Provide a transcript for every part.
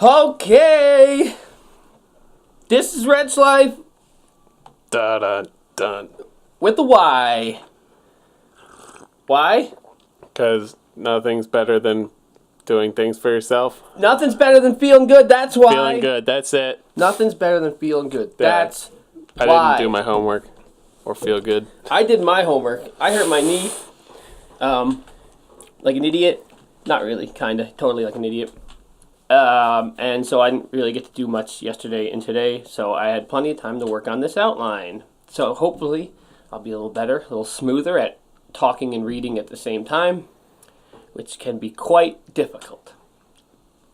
Okay. This is Rich Life. Dun dun dun. With the Y. Why? Because nothing's better than doing things for yourself. Nothing's better than feeling good, that's why. Feeling good, that's it. Nothing's better than feeling good. Yeah. That's I why. didn't do my homework or feel good. I did my homework. I hurt my knee. Like an idiot. Not really, kinda. Totally like an idiot. And so I didn't really get to do much yesterday and today, so I had plenty of time to work on this outline. So hopefully I'll be a little better, a little smoother at talking and reading at the same time, which can be quite difficult.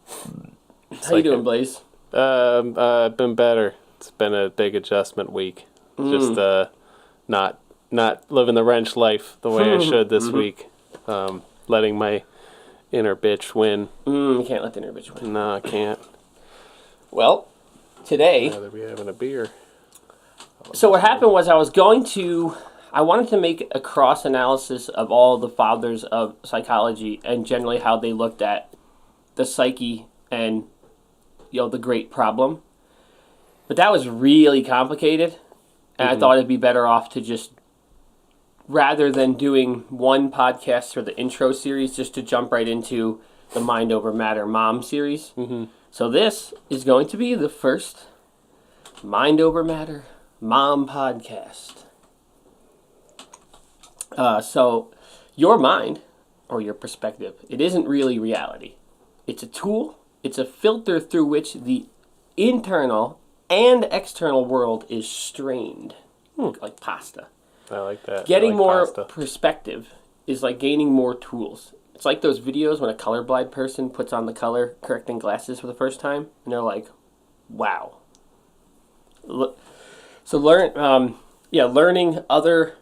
How you doing, Blaze? I've been better. It's been a big adjustment week. Just not living the wrench life the way I should this week. Letting my inner bitch win. You can't let the inner bitch win. No, I can't. Well, today... Rather be having a beer. So what happened was I wanted to make a cross-analysis of all the fathers of psychology and generally how they looked at the psyche and, the great problem. But that was really complicated, and I thought it'd be better off to just, rather than doing one podcast for the intro series, just to jump right into the Mind Over Matter Mom series. So this is going to be the first Mind Over Matter Mom podcast. So your mind, or your perspective, it isn't really reality. It's a tool. It's a filter through which the internal and external world is strained, like pasta. I like that. Getting like more pasta. perspective is like gaining more tools. It's like those videos when a colorblind person puts on the color correcting glasses for the first time, and they're like, wow. So learning other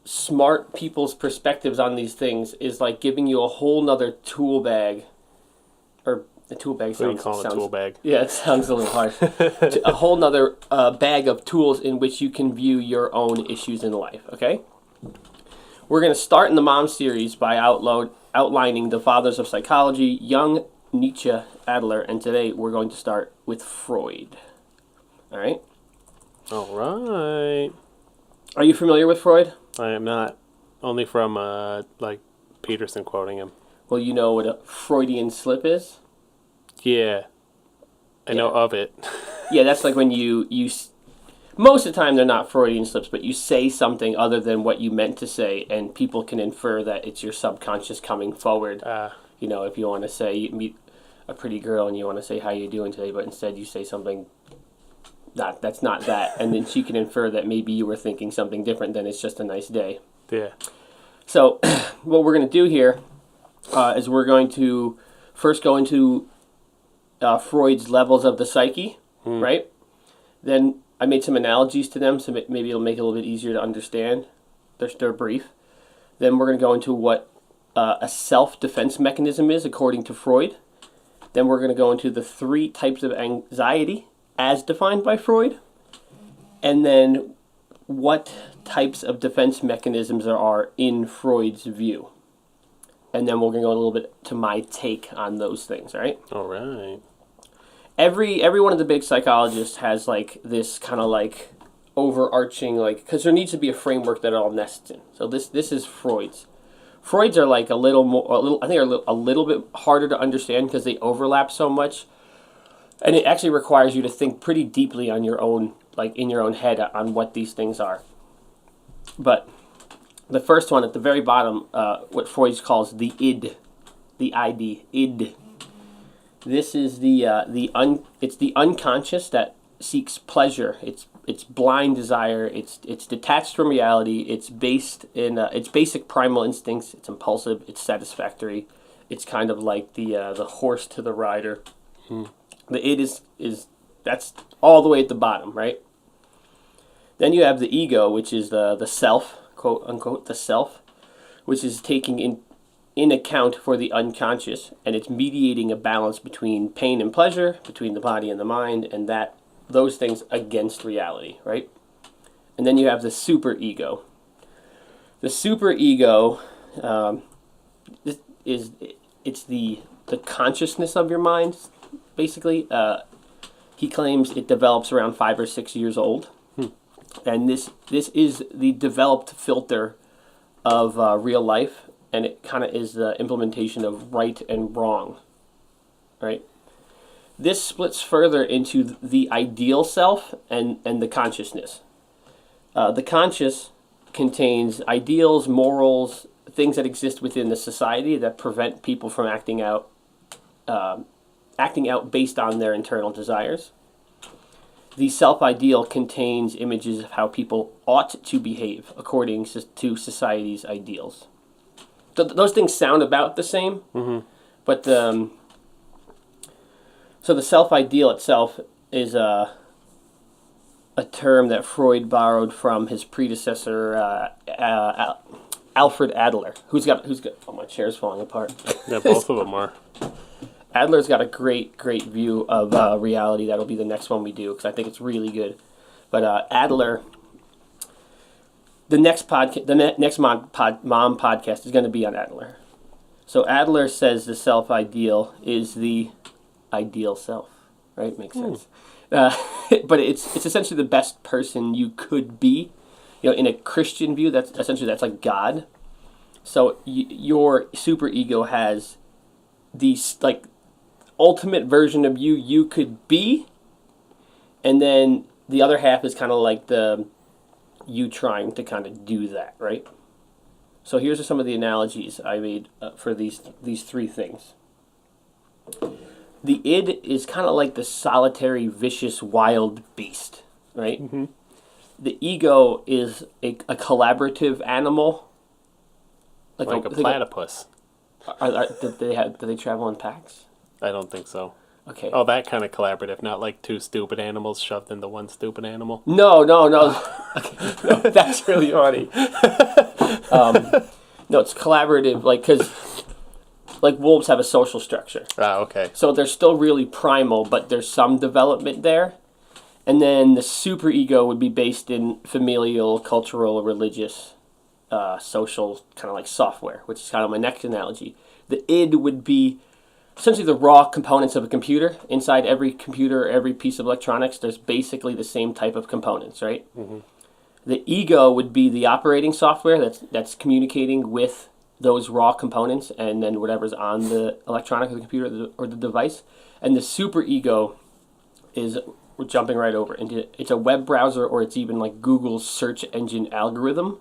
smart people's perspectives on these things is like giving you a whole nother tool bag, or the tool bag sounds... What do you call a tool bag? Yeah, it sounds a little harsh. A whole nother bag of tools in which you can view your own issues in life, okay? We're going to start in the Mom series by outlining the fathers of psychology, Jung, Nietzsche, Adler, and today we're going to start with Freud. All right? All right. Are you familiar with Freud? I am not. Only from, Peterson quoting him. Well, you know what a Freudian slip is? Yeah. I know of it. Yeah, that's like when you most of the time they're not Freudian slips, but you say something other than what you meant to say, and people can infer that it's your subconscious coming forward. If you want to say, you meet a pretty girl and you want to say, how you doing today, but instead you say something, that's not that, and then she can infer that maybe you were thinking something different than it's just a nice day. Yeah. So what we're going to do here is we're going to first go into Freud's levels of the psyche, right? Then I made some analogies to them, so maybe it'll make it a little bit easier to understand. They're brief. Then we're going to go into what a self-defense mechanism is, according to Freud. Then we're going to go into the 3 types of anxiety, as defined by Freud. And then what types of defense mechanisms there are in Freud's view. And then we're going to go a little bit to my take on those things, all right? All right. Every one of the big psychologists has like this kind of like overarching, like, because there needs to be a framework that it all nests in. So this is Freud's. Freud's are like a little bit harder to understand because they overlap so much, and it actually requires you to think pretty deeply on your own, like in your own head, on what these things are. But the first one at the very bottom, what Freud calls the id, the ID, id. This is it's the unconscious that seeks pleasure. It's blind desire. It's detached from reality. It's based in its basic primal instincts. It's impulsive. It's satisfactory. It's kind of like the horse to the rider. The id is that's all the way at the bottom, right? Then you have the ego, which is the self, quote unquote, the self, which is taking in account for the unconscious, and it's mediating a balance between pain and pleasure, between the body and the mind, and those things against reality, right? And then you have the superego. The superego it's the consciousness of your mind. basically. He claims it develops around 5 or 6 years old. And this is the developed filter of real life, and it kind of is the implementation of right and wrong, right? This splits further into the ideal self and the consciousness. The conscious contains ideals, morals, things that exist within the society that prevent people from acting out based on their internal desires. The self-ideal contains images of how people ought to behave according to society's ideals. Those things sound about the same, but so the self-ideal itself is a term that Freud borrowed from his predecessor, Alfred Adler, who's got. Oh, my chair's falling apart. Yeah, both of them are. Adler's got a great view of reality. That'll be the next one we do because I think it's really good. But Adler, the next mom podcast is going to be on Adler. So Adler says the self-ideal is the ideal self, right? Makes sense. But it's essentially the best person you could be. You know, in a Christian view, that's like God. So your superego has these like ultimate version of you could be, and then the other half is kind of like the you trying to kind of do that, right? So here's some of the analogies I made for these three things. The id is kind of like the solitary, vicious, wild beast, right? Mm-hmm. The ego is a collaborative animal, like a platypus. Do they travel in packs? I don't think so. Okay. Oh, that kind of collaborative, not like two stupid animals shoved into one stupid animal. No. Okay. No, that's really funny. No, it's collaborative, because wolves have a social structure. Ah, okay. So they're still really primal, but there's some development there. And then the superego would be based in familial, cultural, religious, social, kind of like software, which is kind of my next analogy. The id would be essentially the raw components of a computer. Inside every computer, every piece of electronics, there's basically the same type of components, right? Mm-hmm. The ego would be the operating software that's communicating with those raw components and then whatever's on the electronic of the computer or the device. And the superego is, we're jumping right over into, it's a web browser, or it's even like Google's search engine algorithm.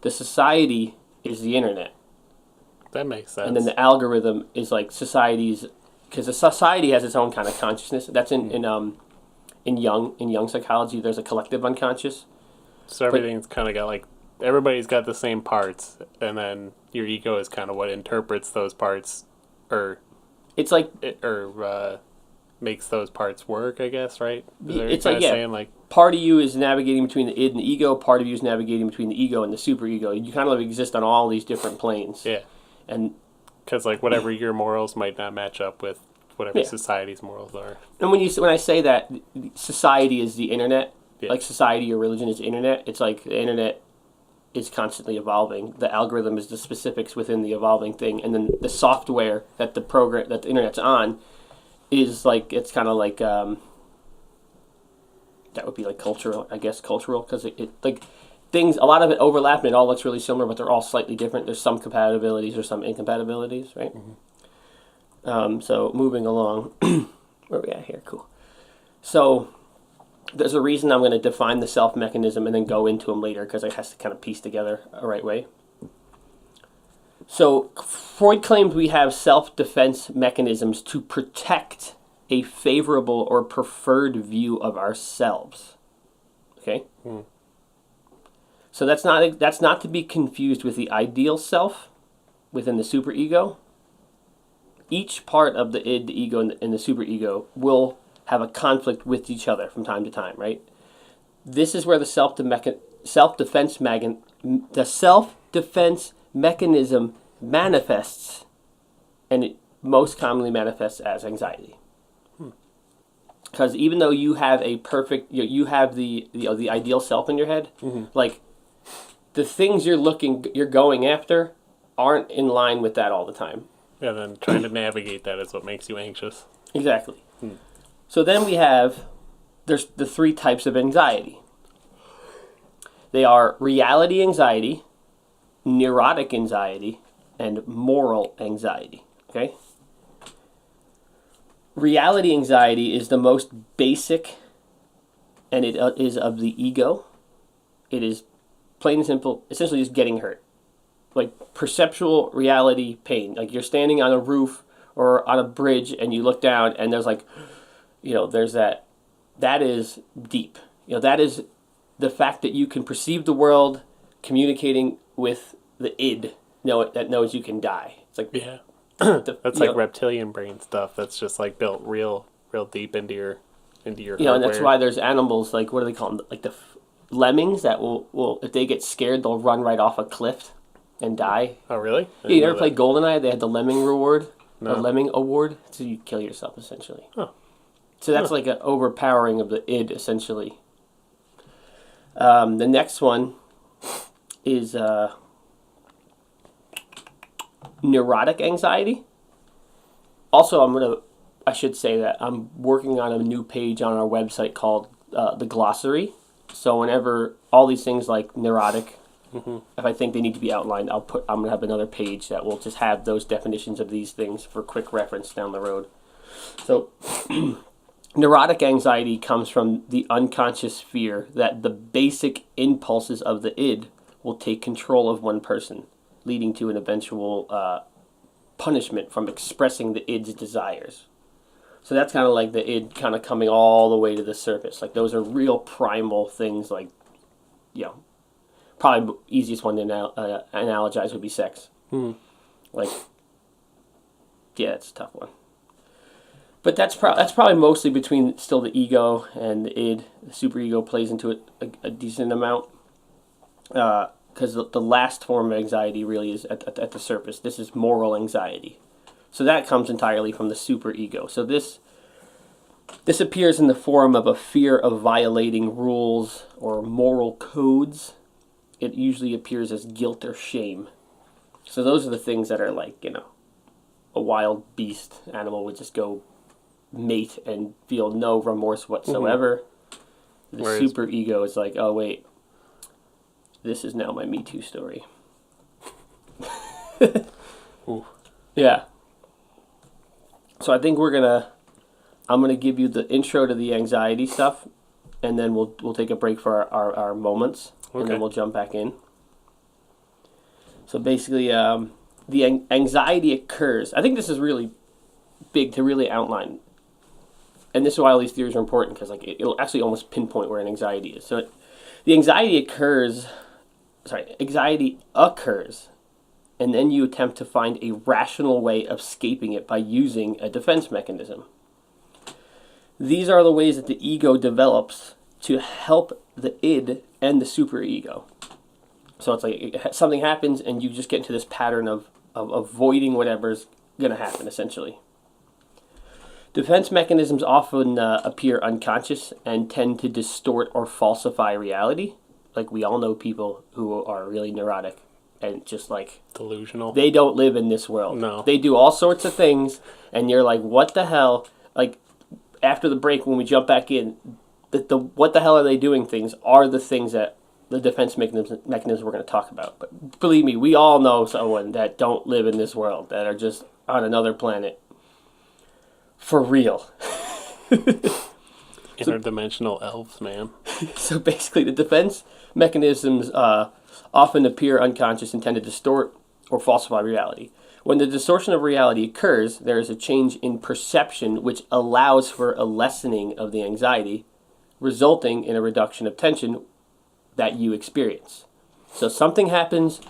The society is the internet. That makes sense. And then the algorithm is like society's, because the society has its own kind of consciousness. That's in Jung psychology. There's a collective unconscious. So everything's kind of got like, everybody's got the same parts, and then your ego is kind of what interprets those parts, or it's like makes those parts work, I guess, right? It's like, yeah, saying, like, part of you is navigating between the id and the ego, part of you is navigating between the ego and the superego. You kind of exist on all these different planes. Yeah. And because like whatever your morals might not match up with whatever society's morals are. And when I say that society is the internet, like society or religion is the internet, it's like the internet is constantly evolving. The algorithm is the specifics within the evolving thing, and then the software that the internet's on is like, it's kind of like that would be like cultural, I guess, because it like things, a lot of it overlap and it all looks really similar, but they're all slightly different. There's some compatibilities or some incompatibilities, right? Mm-hmm. So moving along, where are we at here? Cool. So there's a reason I'm going to define the self mechanism and then go into them later, because it has to kind of piece together a right way. So Freud claimed we have self-defense mechanisms to protect a favorable or preferred view of ourselves. Okay? Mm. So that's not to be confused with the ideal self within the superego. Each part of the id, the ego, and the superego will have a conflict with each other from time to time, right? This is where the self-defense mechanism manifests, and it most commonly manifests as anxiety. Because even though you have a perfect, you have the ideal self in your head, mm-hmm. like the things you're going after aren't in line with that all the time. Yeah, then trying to navigate that is what makes you anxious. Exactly. So then there's the three types of anxiety. They are reality anxiety, neurotic anxiety, and moral anxiety. Okay? Reality anxiety is the most basic, and it is of the ego. It is plain and simple, essentially just getting hurt. Like perceptual reality pain. Like you're standing on a roof or on a bridge and you look down and there's like, there's that. That is deep. That is the fact that you can perceive the world communicating with the id, that knows you can die. It's like that's like reptilian brain stuff. That's just like built real deep into your hardware. And that's why there's animals like, what do they call them? Like the lemmings that will if they get scared, they'll run right off a cliff and die. Oh, really? Yeah, you ever played GoldenEye? They had the lemming reward, no. the lemming award, so you kill yourself essentially. Oh. So that's like an overpowering of the id essentially. The next one is neurotic anxiety. Also, I should say that I'm working on a new page on our website called the glossary. So whenever all these things like neurotic, if I think they need to be outlined, I'm gonna have another page that will just have those definitions of these things for quick reference down the road. So neurotic anxiety comes from the unconscious fear that the basic impulses of the id will take control of one person, leading to an eventual punishment from expressing the id's desires. So that's kind of like the id kind of coming all the way to the surface. Like those are real primal things. Like, probably the easiest one to analogize would be sex. Like, yeah, it's a tough one. But that's probably mostly between still the ego and the id. The superego plays into it a decent amount. Because the last form of anxiety really is at the surface. This is moral anxiety. So that comes entirely from the superego. So this appears in the form of a fear of violating rules or moral codes. It usually appears as guilt or shame. So those are the things that are like, a wild beast animal would just go mate and feel no remorse whatsoever. The superego is like, oh wait, this is now my Me Too story. Yeah. So I think I'm gonna give you the intro to the anxiety stuff, and then we'll take a break for our moments, and then we'll jump back in. So basically, the anxiety occurs. I think this is really big to really outline, and this is why all these theories are important, because like it'll actually almost pinpoint where an anxiety is. So the anxiety occurs, and then you attempt to find a rational way of escaping it by using a defense mechanism. These are the ways that the ego develops to help the id and the superego. So it's like something happens and you just get into this pattern of avoiding whatever's going to happen, essentially. Defense mechanisms often appear unconscious and tend to distort or falsify reality. Like we all know people who are really neurotic and just like delusional. They don't live in this world. No. They do all sorts of things and you're like, what the hell? Like after the break when we jump back in, the what the hell are they doing things are the things that the defense mechanisms we're going to talk about. But believe me, we all know someone that don't live in this world, that are just on another planet. For real. Interdimensional elves, man. So basically, the defense mechanisms often appear unconscious and tend to distort or falsify reality. When the distortion of reality occurs, there is a change in perception which allows for a lessening of the anxiety, resulting in a reduction of tension that you experience. So something happens,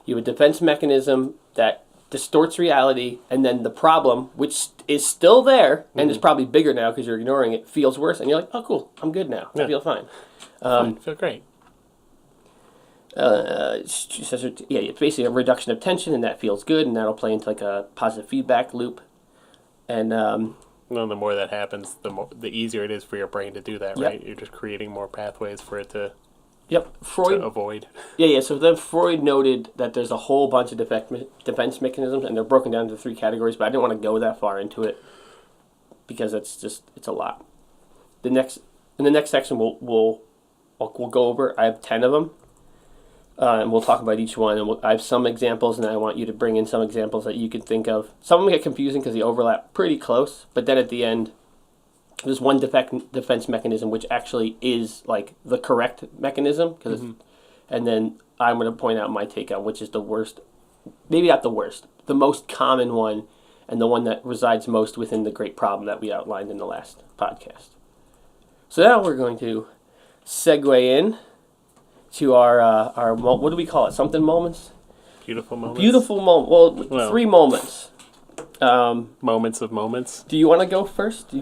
you have a defense mechanism that distorts reality, and then the problem, which is still there, and is probably bigger now because you're ignoring it, feels worse, and you're like, oh cool, I'm good now, I feel fine. I feel great. It's basically a reduction of tension, and that feels good, and that'll play into like a positive feedback loop. And well, the more that happens, the easier it is for your brain to do that, Yep. right? You're just creating more pathways for it to Freud to avoid. Yeah. So then Freud noted that there's a whole bunch of defense mechanisms, and they're broken down into 3 categories. But I didn't want to go that far into it. because it's a lot. In the next section, we'll go over. I have 10 of them, and we'll talk about each one. And I have some examples, and I want you to bring in some examples that you can think of. Some of them get confusing because they overlap pretty close, but then at the end, there's one defense mechanism which actually is like the correct mechanism, and then I'm going to point out my take on which is the worst, maybe not the worst, the most common one, and the one that resides most within the great problem that we outlined in the last podcast. So now we're going to segue in to our what do we call it? Something moments? Beautiful moments. Beautiful moment. Well, 3 moments. Moments of moments. Do you want to go first?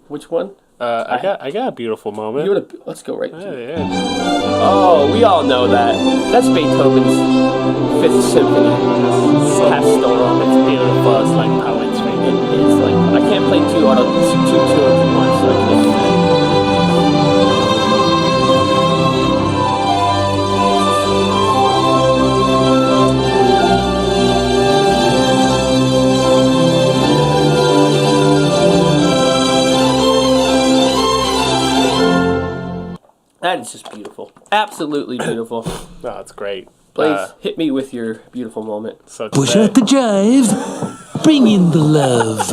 Which one? I got a beautiful moment. Let's go right to it. Yeah. Oh, we all know that. That's Beethoven's 5th Symphony. Pastoral. It's beautiful. It's like poetry. It is like, I can't play two tunes at once, so I can't do that. That is just beautiful. Absolutely beautiful. Oh, it's great. Please hit me with your beautiful moment. So push out the jive. Bring in the love.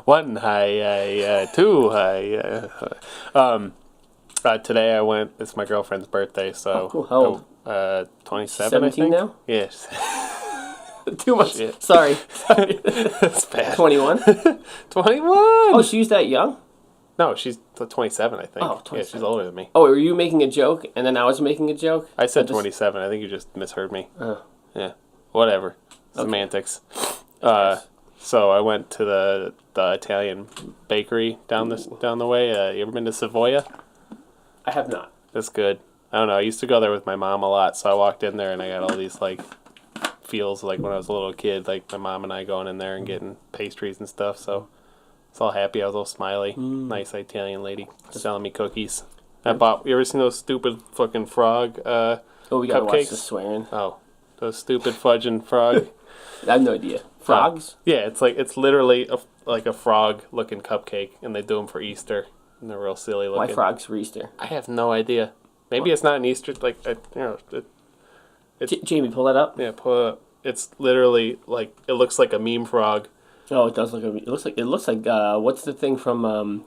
1 high, 2 high. Today I went. It's my girlfriend's birthday, so. Oh, cool. How old? 27. 17 I think. now? Yes. Too much. Shit. Sorry. That's bad. 21. 21. Oh, she's that young? No, she's 27, I think. Oh, 27. Yeah, she's older than me. Oh, were you making a joke and then I was making a joke? I said 27. I think you just misheard me. Oh. Yeah. Whatever. Okay. Semantics. Nice. So I went to the Italian bakery down the way. You ever been to Savoia? I have not. That's good. I don't know. I used to go there with my mom a lot, so I walked in there and I got all these like feels like when I was a little kid, like my mom and I going in there and getting pastries and stuff. So I was all happy. I was all smiley. Nice Italian lady selling me cookies. I bought. You ever seen those stupid fucking frog We gotta watch cupcakes? the swearing. Oh, those stupid fudge and frog. I have no idea. Frogs? Yeah, it's literally like a frog looking cupcake, and they do them for Easter, and they're real silly looking. Why frogs for Easter? I have no idea. Maybe it's not an Easter. Like Jamie, pull that up. Yeah, pull it up. It's literally like it looks like a meme frog. Oh, it does look. It looks like what's the thing from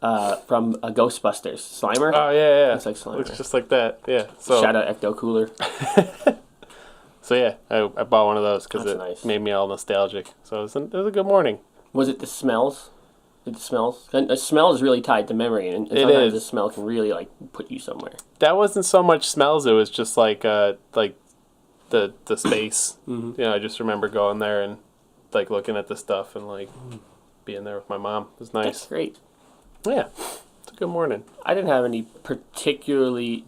Ghostbusters? Slimer. Oh yeah. Looks like Slimer. Looks just like that. Yeah. So shout out Ecto Cooler. So yeah, I bought one of those because it nice. made me all nostalgic. So it was a good morning. Was it the smells? The smells? And a smell is really tied to memory, and It sometimes is. the smell can really like put you somewhere. That wasn't so much smells. It was just like the space. Mm-hmm. You know, I just remember going there and like looking at the stuff and like being there with my mom. It was nice. That's great. Yeah, it's a good morning. I didn't have any particularly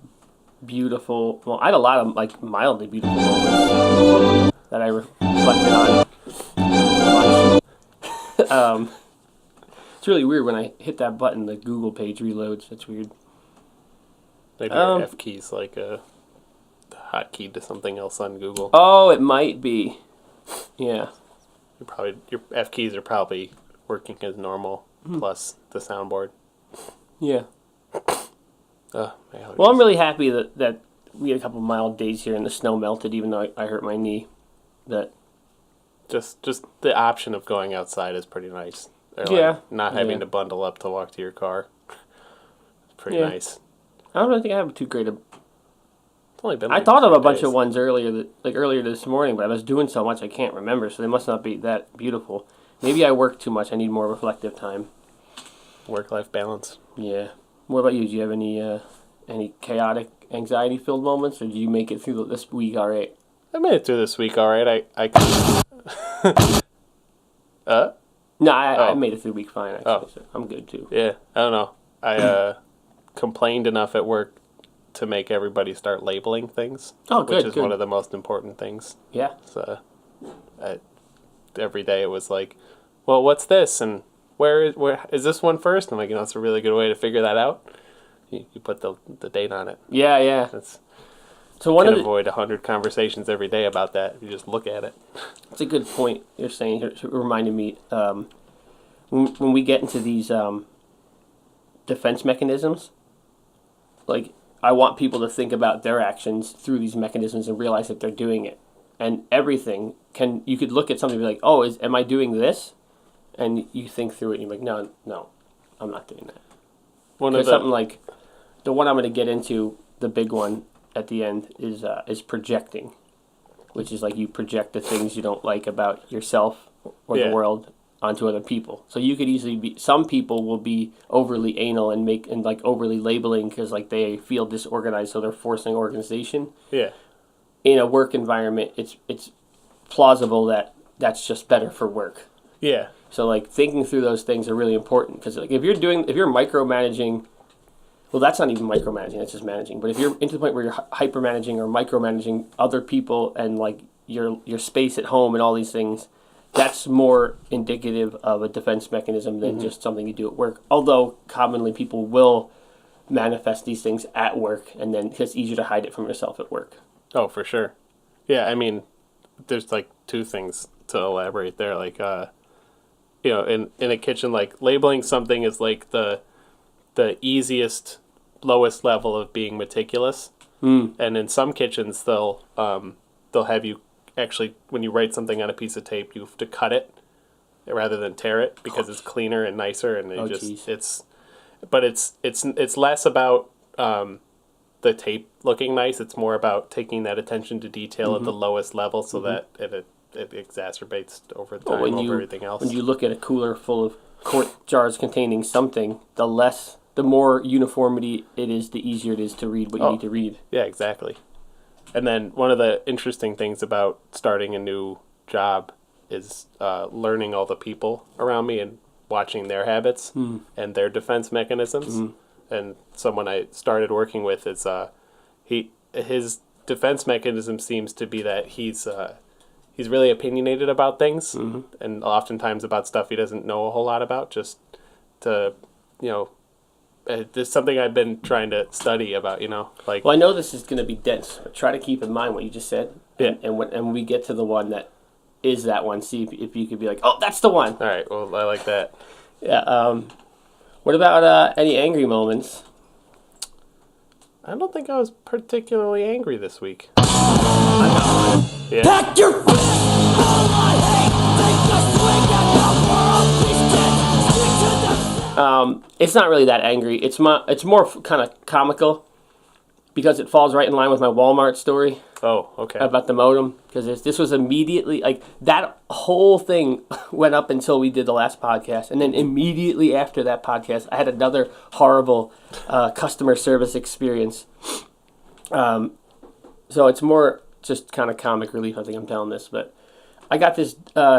beautiful. Well, I had a lot of like mildly beautiful moments that I reflected on. It's really weird when I hit that button, the Google page reloads. That's weird. Maybe your F key's like a hotkey to something else on Google. Oh, it might be. Yeah. Your F keys are probably working as normal plus the soundboard. Yeah. Well, I'm really happy that we had a couple mild days here and the snow melted, even though I hurt my knee. That just the option of going outside is pretty nice. Or not having to bundle up to walk to your car. It's pretty nice. I don't really think I have too great a. It's only been. I thought of a bunch of ones earlier this morning, but I was doing so much I can't remember, so they must not be that beautiful. Maybe I work too much. I need more reflective time. Work-life balance. Yeah. What about you? Do you have any chaotic, anxiety-filled moments, or did you make it through this week all right? I made it through this week all right. No, I made it through week fine, actually, so I'm good, too. Yeah, I don't know. I complained enough at work to make everybody start labeling things. Oh, good, which is one of the most important things. Yeah. So, every day it was like, well, what's this? And where is this one first? I'm like, that's a really good way to figure that out. You put the date on it. Yeah. That's So can avoid 100 conversations every day about that if you just look at it. It's a good point you're saying. It reminded me when we get into these defense mechanisms, like I want people to think about their actions through these mechanisms and realize that they're doing it. And everything you could look at something and be like, oh, am I doing this? And you think through it and you're like, no, I'm not doing that. Something like the one I'm going to get into, the big one at the end is projecting, which is like you project the things you don't like about yourself or the world onto other people. So you could easily be. Some people will be overly anal and like overly labeling because like they feel disorganized, so they're forcing organization. Yeah. In a work environment, it's plausible that that's just better for work. Yeah. So like thinking through those things are really important because like if you're micromanaging. Well, that's not even micromanaging, that's just managing. But if you're into the point where you're hypermanaging or micromanaging other people and like your space at home and all these things, that's more indicative of a defense mechanism than just something you do at work. Although commonly people will manifest these things at work and then it's easier to hide it from yourself at work. Oh, for sure. Yeah, I mean, there's like two things to elaborate there. Like, in a kitchen, like labeling something is like the easiest, lowest level of being meticulous. And in some kitchens, they'll have you actually, when you write something on a piece of tape, you have to cut it rather than tear it because it's cleaner and nicer. And it's less about the tape looking nice. It's more about taking that attention to detail at the lowest level so that it exacerbates over time over everything else. When you look at a cooler full of quart jars containing something, the more uniformity it is, the easier it is to read what you need to read. Yeah, exactly. And then one of the interesting things about starting a new job is learning all the people around me and watching their habits and their defense mechanisms. And someone I started working with is his defense mechanism seems to be that he's really opinionated about things and oftentimes about stuff he doesn't know a whole lot about, just to this is something I've been trying to study about, like. Well, I know this is going to be dense, but try to keep in mind what you just said. Yeah. And when we get to the one that is that one, see if you could be like, oh, that's the one. All right. Well, I like that. Yeah. What about any angry moments? I don't think I was particularly angry this week. Yeah. Pack your fist! All I hate! Take a swing at the world! It's not really that angry. It's more kind of comical because it falls right in line with my Walmart story. Oh, okay. About the modem, because this was immediately like that whole thing went up until we did the last podcast, and then immediately after that podcast, I had another horrible customer service experience. So it's more just kind of comic relief. I think I'm telling this, but I got this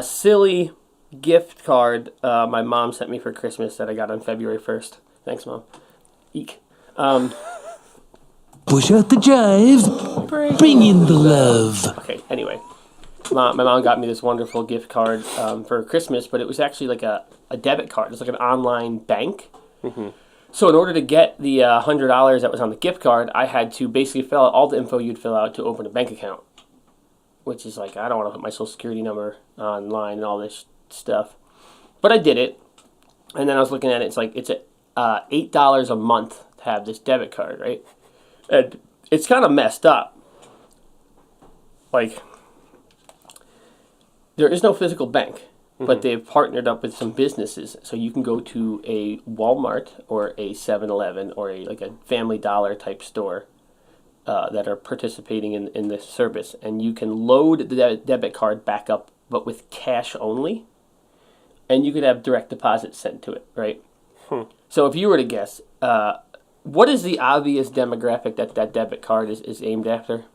silly gift card my mom sent me for Christmas that I got on February 1st. Thanks, Mom. Eek. Push out the jives, bring in the love. Okay, anyway. My mom got me this wonderful gift card for Christmas, but it was actually like a debit card. It's like an online bank. So in order to get the $100 that was on the gift card, I had to basically fill out all the info you'd fill out to open a bank account. Which is like, I don't want to put my social security number online and all this stuff. But I did it. And then I was looking at it. It's like, it's $8 a month to have this debit card, right? And it's kind of messed up. Like, there is no physical bank, but they've partnered up with some businesses. So you can go to a Walmart or a 7-Eleven or a Family Dollar type store that are participating in this service. And you can load the debit card back up, but with cash only. And you could have direct deposit sent to it, right? So if you were to guess, what is the obvious demographic that debit card is aimed after?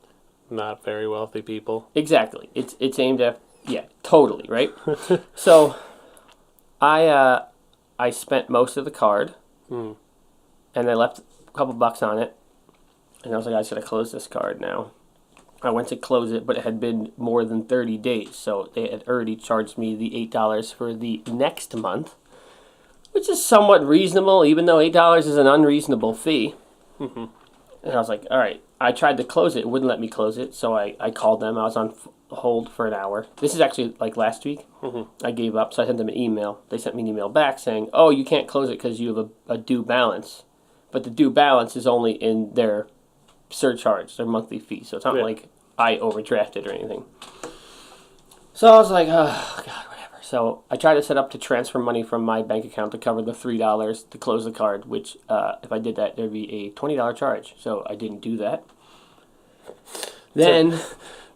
Not very wealthy people. Exactly. It's aimed at, yeah, totally, right? So I spent most of the card, and I left a couple bucks on it, and I was like, I just gotta close this card now. I went to close it, but it had been more than 30 days, so they had already charged me the $8 for the next month, which is somewhat reasonable, even though $8 is an unreasonable fee. And I was like, all right. I tried to close it. It wouldn't let me close it. So I called them. I was on hold for an hour. This is actually like last week. I gave up. So I sent them an email. They sent me an email back saying, oh, you can't close it because you have a due balance. But the due balance is only in their surcharge, their monthly fee. So it's not like I overdrafted or anything. So I was like, oh, God, whatever. So I tried to set up to transfer money from my bank account to cover the $3 to close the card, which if I did that, there'd be a $20 charge. So I didn't do that. Then...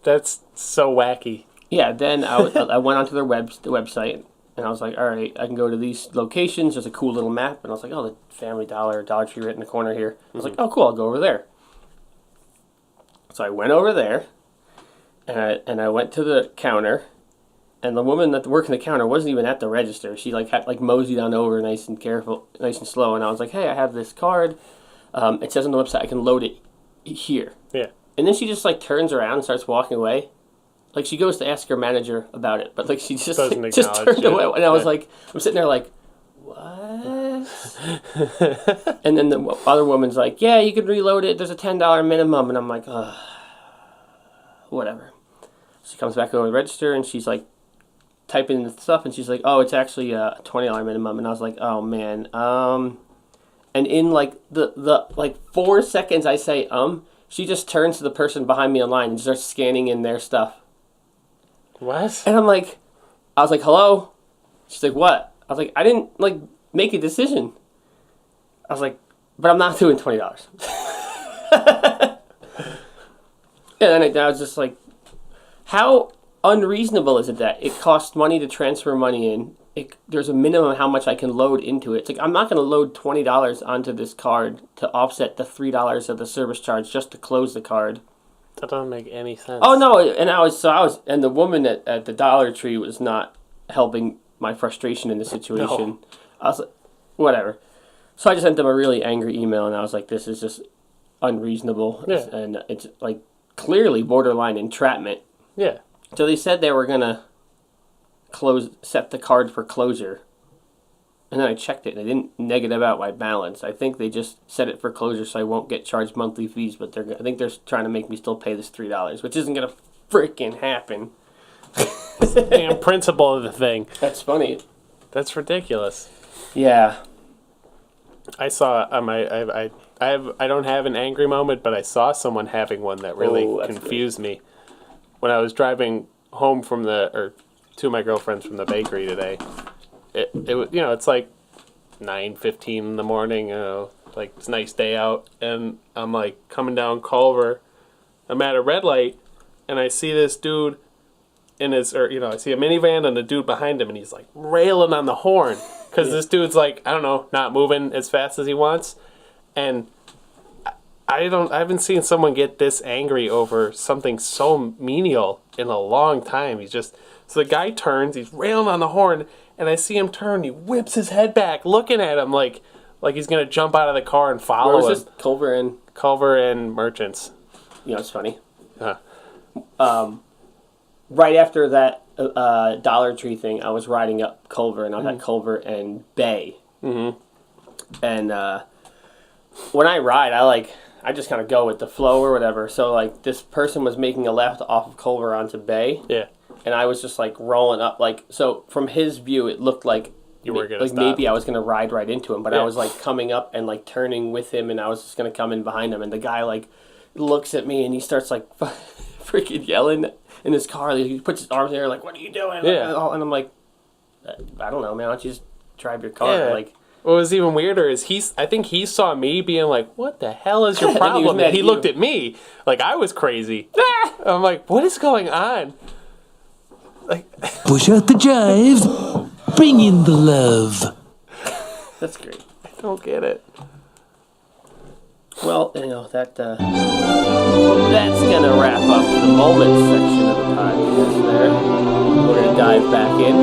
That's so wacky. Yeah, then I went onto the website, and I was like, all right, I can go to these locations. There's a cool little map. And I was like, oh, the Family Dollar, Dollar Tree right in the corner here. I was like, oh, cool, I'll go over there. So I went over there, and I went to the counter, and the woman that worked the counter wasn't even at the register. She had moseyed on over nice and careful, nice and slow. And I was like, hey, I have this card. It says on the website I can load it here. Yeah. And then she just turns around and starts walking away. Like she goes to ask her manager about it, but she just turned away. And I was like, I'm sitting there like, what? And then the other woman's like, yeah, you can reload it. There's a $10 minimum. And I'm like, whatever. She comes back over to the register and she's typing in the stuff and she's like, oh, it's actually a $20 minimum. And I was like, oh man. And in the 4 seconds I say she just turns to the person behind me online and starts scanning in their stuff. What? And I was like, hello? She's like, what? I was like, I didn't, make a decision. I was like, but I'm not doing $20. And then I was just like, how unreasonable is it that it costs money to transfer money in? There's a minimum of how much I can load into it. It's I'm not going to load $20 onto this card to offset the $3 of the service charge just to close the card. That doesn't make any sense. Oh no! And the woman at the Dollar Tree was not helping my frustration in the situation. No. I was like, whatever. So I just sent them a really angry email, and I was like, this is just unreasonable, and it's clearly borderline entrapment. Yeah. So they said they were gonna set the card for closure, and then I checked it and they didn't negative out my balance. I think they just set it for closure so I won't get charged monthly fees, but I think they're trying to make me still pay this $3, which isn't gonna freaking happen. Damn principle of the thing. That's funny. That's ridiculous. Yeah. I saw I don't have an angry moment, but I saw someone having one that really confused me. When I was driving home to my girlfriends from the bakery today, it it's 9:15 in the morning, it's a nice day out, and I'm coming down Culver. I'm at a red light, and I see this dude I see a minivan and a dude behind him, and he's railing on the horn because this dude's not moving as fast as he wants, and I haven't seen someone get this angry over something so menial in a long time. So the guy turns, he's railing on the horn, and I see him turn, he whips his head back, looking at him like he's going to jump out of the car and follow him. Where was this? Culver and Merchants. It's funny. Right after that Dollar Tree thing, I was riding up Culver, and I was at Culver and Bay. Mm-hmm. And when I ride, I just kind of go with the flow or whatever. So, this person was making a left off of Culver onto Bay. Yeah. And I was just rolling up, so from his view, it looked like you were gonna stop. Maybe I was gonna ride right into him, but I was coming up and turning with him, and I was just gonna come in behind him, and the guy looks at me and he starts freaking yelling in his car. He puts his arms in the air what are you doing? Yeah. And I'm like, I don't know, man. Why don't you just drive your car? Yeah. What was even weirder is I think he saw me being what the hell is your problem? And he looked at me like I was crazy. I'm like, what is going on? Push out the jive, bring in the love. That's great. I don't get it. Well, that's gonna wrap up the moments section of the podcast there. We're gonna dive back in.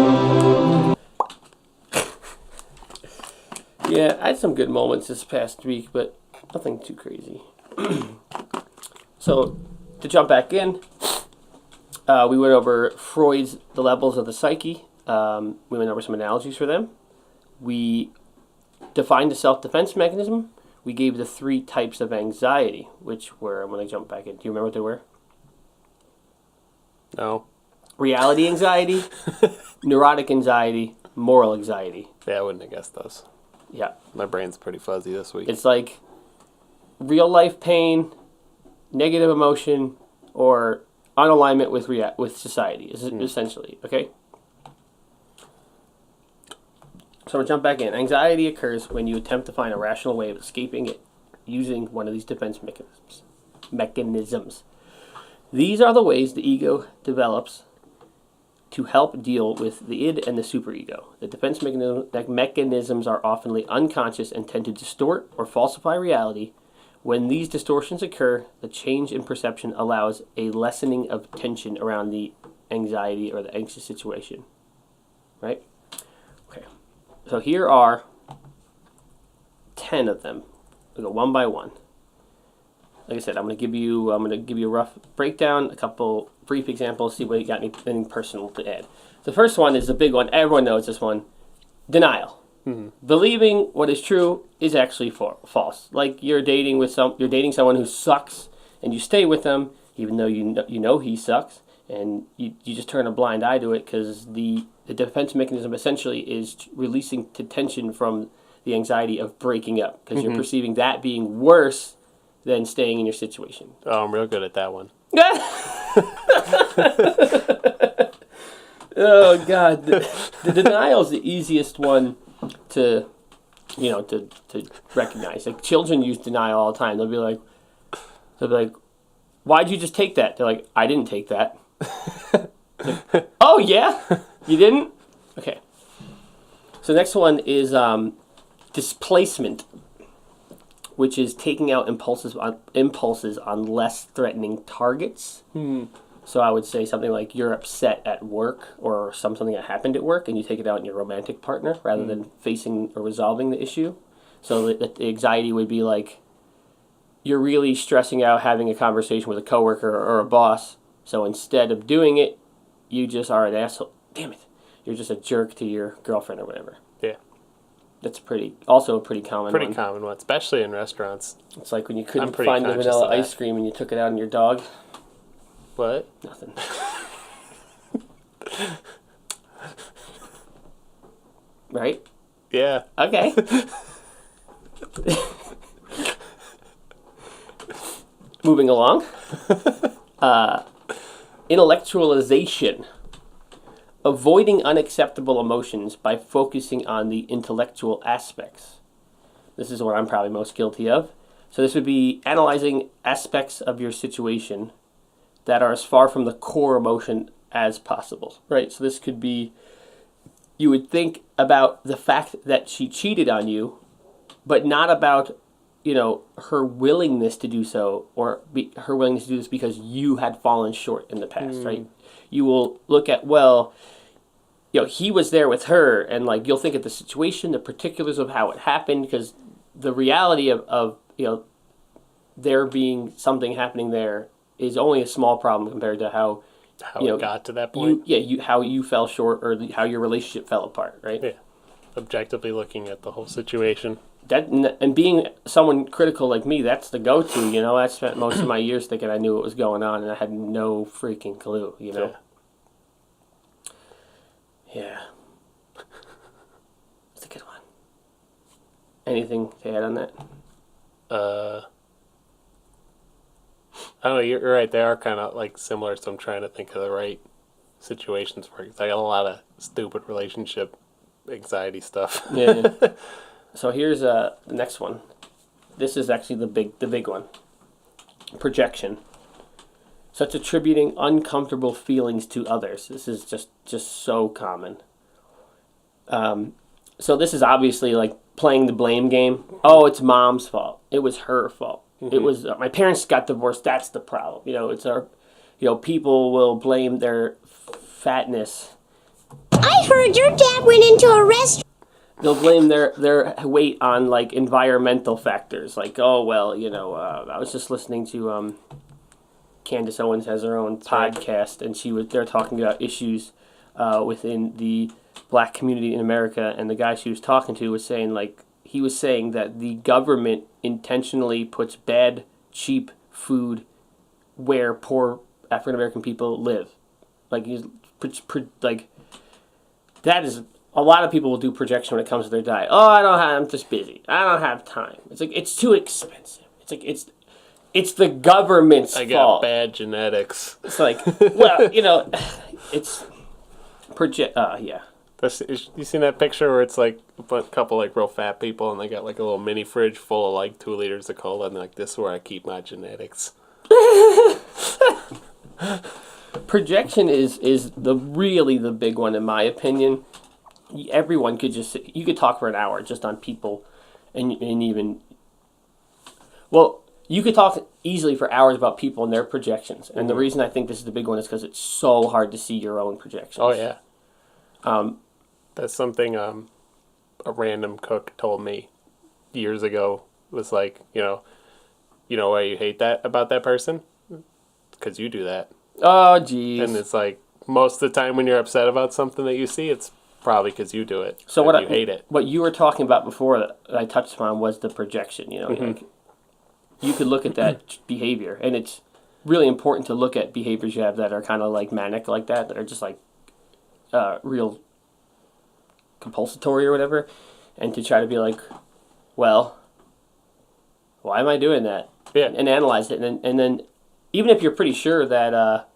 Yeah, I had some good moments this past week, but nothing too crazy. So, to jump back in, we went over Freud's The Levels of the Psyche. We went over some analogies for them. We defined the self-defense mechanism. we gave the 3 types of anxiety, which were, I'm going to jump back in. Do you remember what they were? No. Reality anxiety, neurotic anxiety, moral anxiety. Yeah, I wouldn't have guessed those. Yeah. My brain's pretty fuzzy this week. It's like real life pain, negative emotion, or unalignment with society, essentially. Okay? So we'll jump back in. Anxiety occurs when you attempt to find a rational way of escaping it using one of these defense mechanisms. These are the ways the ego develops to help deal with the id and the superego. The defense mechanisms are often unconscious and tend to distort or falsify reality. When these distortions occur, the change in perception allows a lessening of tension around the anxiety or the anxious situation. Right? Okay. So here are 10 of them. We'll go one by one. Like I said, I'm going to give you a rough breakdown, a couple brief examples, see what you got anything personal to add. The first one is the big one. Everyone knows this one. Denial. Mm-hmm. Believing what is true is actually false. Like you're dating someone who sucks, and you stay with them even though you know he sucks, and you just turn a blind eye to it because the defense mechanism essentially is releasing tension from the anxiety of breaking up because you're perceiving that being worse than staying in your situation. Oh, I'm real good at that one. Oh God, the denial is the easiest one to recognize. Like children use denial all the time. They'll be like, "Why'd you just take that?" They're like, "I didn't take that." Like, oh yeah, you didn't? Okay. So the next one is displacement, which is taking out impulses on less threatening targets. So I would say something like you're upset at work or something that happened at work, and you take it out on your romantic partner rather than facing or resolving the issue. So the anxiety would be like you're really stressing out having a conversation with a coworker or a boss. So instead of doing it, you just are an asshole. Damn it. You're just a jerk to your girlfriend or whatever. Yeah. That's also a pretty common one. Common one, especially in restaurants. It's like when you couldn't find the vanilla ice cream and you took it out on your dog. What? Nothing. Right? Yeah. Okay. Moving along. Intellectualization. Avoiding unacceptable emotions by focusing on the intellectual aspects. This is what I'm probably most guilty of. So this would be analyzing aspects of your situation that are as far from the core emotion as possible, right? So this could be, you would think about the fact that she cheated on you, but not about, her willingness to do so, or her willingness to do this because you had fallen short in the past, right? You will look at, he was there with her, and you'll think of the situation, the particulars of how it happened, because the reality of there being something happening there is only a small problem compared to how it got to that point. How you fell short or how your relationship fell apart, right? Yeah, objectively looking at the whole situation. And being someone critical like me, that's the go-to. I spent most of my years thinking I knew what was going on, and I had no freaking clue. Yeah. It's a good one. Anything to add on that? I don't know, you're right, they are kind of similar, so I'm trying to think of the right situations for it. I got a lot of stupid relationship anxiety stuff. Yeah. So here's the next one. This is actually the big one. Projection. Such attributing uncomfortable feelings to others. This is just so common. So this is obviously playing the blame game. Oh, it's mom's fault. It was her fault. Mm-hmm. It was my parents got divorced. That's the problem. It's our, people will blame their fatness. I heard your dad went into a restaurant. They'll blame their weight on environmental factors. I was just listening to Candace Owens has her own podcast, and they're talking about issues within the black community in America, and the guy she was talking to was saying he was saying that the government intentionally puts bad, cheap food where poor African American people live. Like like that is a lot of people will do projection when it comes to their diet. Oh, I'm just busy. I don't have time. It's like it's too expensive. It's like it's the government's fault. I got bad genetics. It's like, well, it's yeah. You seen that picture where it's like a couple like real fat people and they got like a little mini fridge full of like 2 liters of cola and they're like, this is where I keep my genetics. Projection is really the big one in my opinion. Everyone could you could talk for an hour just on people and even, well, you could talk easily for hours about people and their projections. And the reason I think this is the big one is because it's so hard to see your own projections. Oh, yeah. That's something a random cook told me years ago. Was like, you know why you hate that about that person? Because you do that. Oh, geez. And it's like, most of the time when you're upset about something that you see, it's probably because you do it. So you hate it. What you were talking about before that I touched upon was the projection. Like, you could look at that behavior, and it's really important to look at behaviors you have that are kind of like manic like that are just like real compulsory or whatever, and to try to be like, well, why am I doing that? Yeah. And analyze it, and then even if you're pretty sure that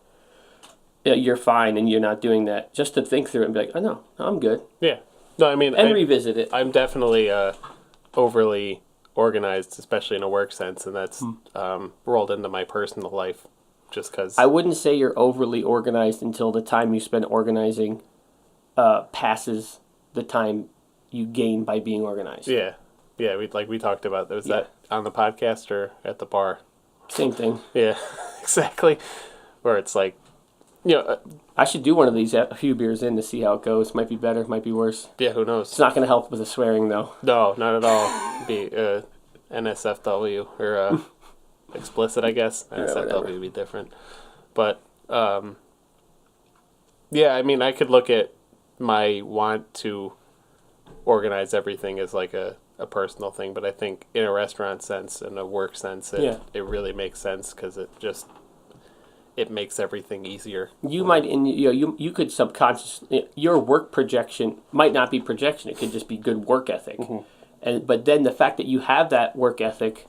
you're fine and you're not doing that, just to think through it and be like, oh no, I'm good. Yeah. No, I mean, and revisit it. I'm definitely overly organized, especially in a work sense, and that's rolled into my personal life just because. I wouldn't say you're overly organized until the time you spend organizing passes the time you gain by being organized. Yeah. Yeah, we talked about that. Was that on the podcast or at the bar? Same thing. Yeah, exactly. Where it's like, I should do one of these a few beers in to see how it goes. Might be better, might be worse. Yeah, who knows? It's not going to help with the swearing, though. No, not at all. It'd be NSFW or explicit, I guess. NSFW would be different. But, yeah, I mean, I could look at my want to organize everything as like a personal thing, but I think in a restaurant sense, in a work sense, it really makes sense because it makes everything easier. You might, you could subconsciously, your work projection might not be projection; it could just be good work ethic. But then the fact that you have that work ethic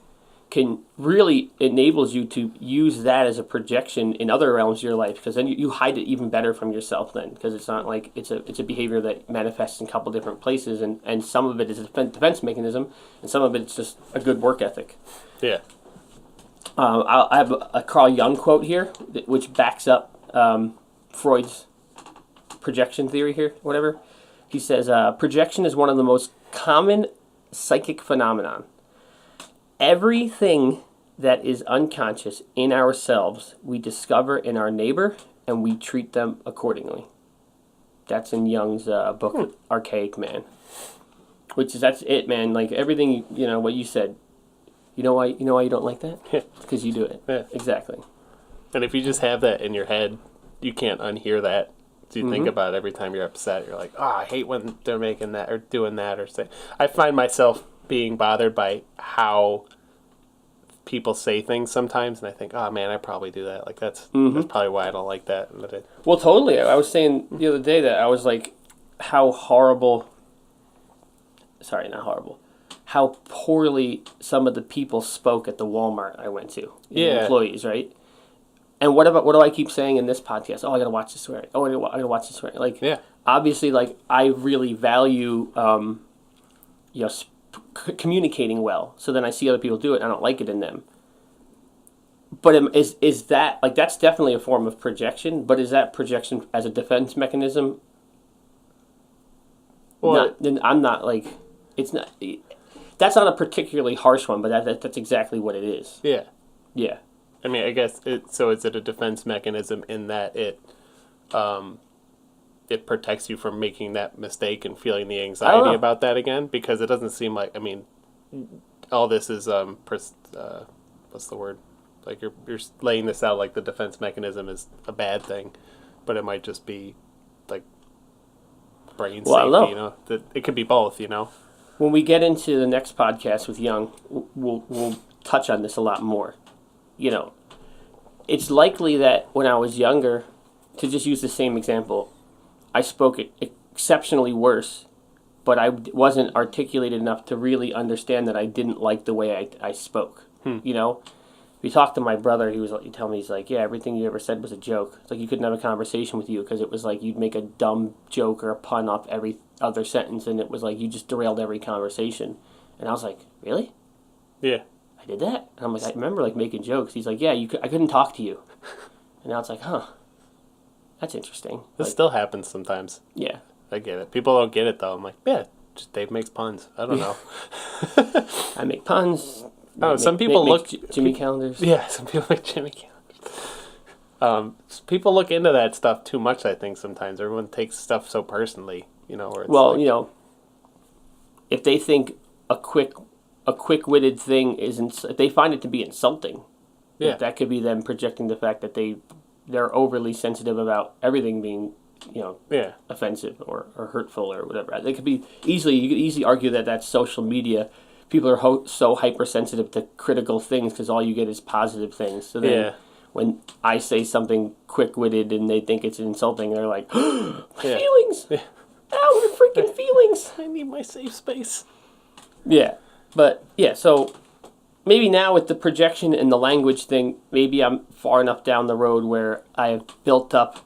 can really enables you to use that as a projection in other realms of your life, because then you hide it even better from yourself then, because it's not like it's a behavior that manifests in a couple different places, and some of it is a defense mechanism and some of it's just a good work ethic. Yeah. I have a Carl Jung quote here which backs up Freud's projection theory here, whatever. He says, projection is one of the most common psychic phenomenon. Everything that is unconscious in ourselves, we discover in our neighbor, and we treat them accordingly. That's in Jung's book, Archaic Man. That's it, man. Like everything, what you said. You know why you don't like that? It's because you do it. Yeah. Exactly. And if you just have that in your head, you can't unhear that. So you think about it every time you're upset. You're like, I hate when they're making that or doing that or saying. I find myself being bothered by how people say things sometimes, and I think, oh man, I probably do that. Like that's probably why I don't like that. Well, totally. I was saying the other day that I was like, how horrible. Sorry, not horrible. How poorly some of the people spoke at the Walmart I went to. The employees, right? And what do I keep saying in this podcast? Oh, I gotta watch this swearing. Oh, I gotta watch this swearing. Like, obviously, like I really value, communicating well. So then I see other people do it, and I don't like it in them. But is that like that's definitely a form of projection? But is that projection as a defense mechanism? Well, then I'm not like it's not. That's not a particularly harsh one, but that's exactly what it is. Yeah. Yeah. I mean, I guess is it a defense mechanism in that it protects you from making that mistake and feeling the anxiety about that again? Because it doesn't seem like, I mean, all this is what's the word? Like you're laying this out like the defense mechanism is a bad thing, but it might just be like brain safety. It could be both. when we get into the next podcast with Jung, we'll touch on this a lot more. You know, it's likely that when I was younger, to just use the same example, I spoke exceptionally worse, but I wasn't articulated enough to really understand that I didn't like the way I spoke. You know? We talked to my brother, he told me, he's like, yeah, everything you ever said was a joke. It's like you couldn't have a conversation with you because it was like you'd make a dumb joke or a pun off every other sentence, and it was like you just derailed every conversation. And I was like, really? Yeah. I did that? And I'm like, I remember like making jokes. He's like, yeah, I couldn't talk to you. And now it's like, huh, that's interesting. This like, still happens sometimes. Yeah. I get it. People don't get it, though. I'm like, yeah, just Dave makes puns. I don't know. I make puns. Some people look... Jimmy calendars. Yeah, some people make Jimmy calendars. People look into that stuff too much, I think, sometimes. Everyone takes stuff so personally, you know. Where it's well, you know, if they think a quick-witted thing if they find it to be insulting, that could be them projecting the fact that they're overly sensitive about everything being, you know, offensive or hurtful or whatever. You could easily argue that that's social media. People are so hypersensitive to critical things because all you get is positive things. So then when I say something quick-witted and they think it's insulting, they're like, my feelings! Yeah. Ow, my freaking feelings! I need my safe space. Yeah. But, yeah, so maybe now with the projection and the language thing, maybe I'm far enough down the road where I have built up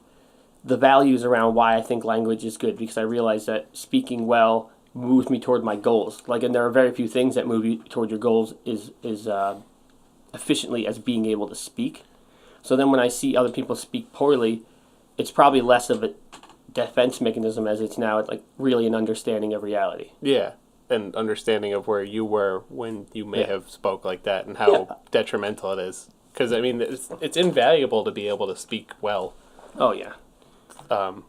the values around why I think language is good, because I realize that speaking well moves me toward my goals. Like, and there are very few things that move you toward your goals is efficiently as being able to speak. So then when I see other people speak poorly, it's probably less of a defense mechanism as it's now like really an understanding of reality. Yeah, and understanding of where you were when you may have spoke like that and how detrimental it is. Because, I mean, it's invaluable to be able to speak well. Oh, yeah.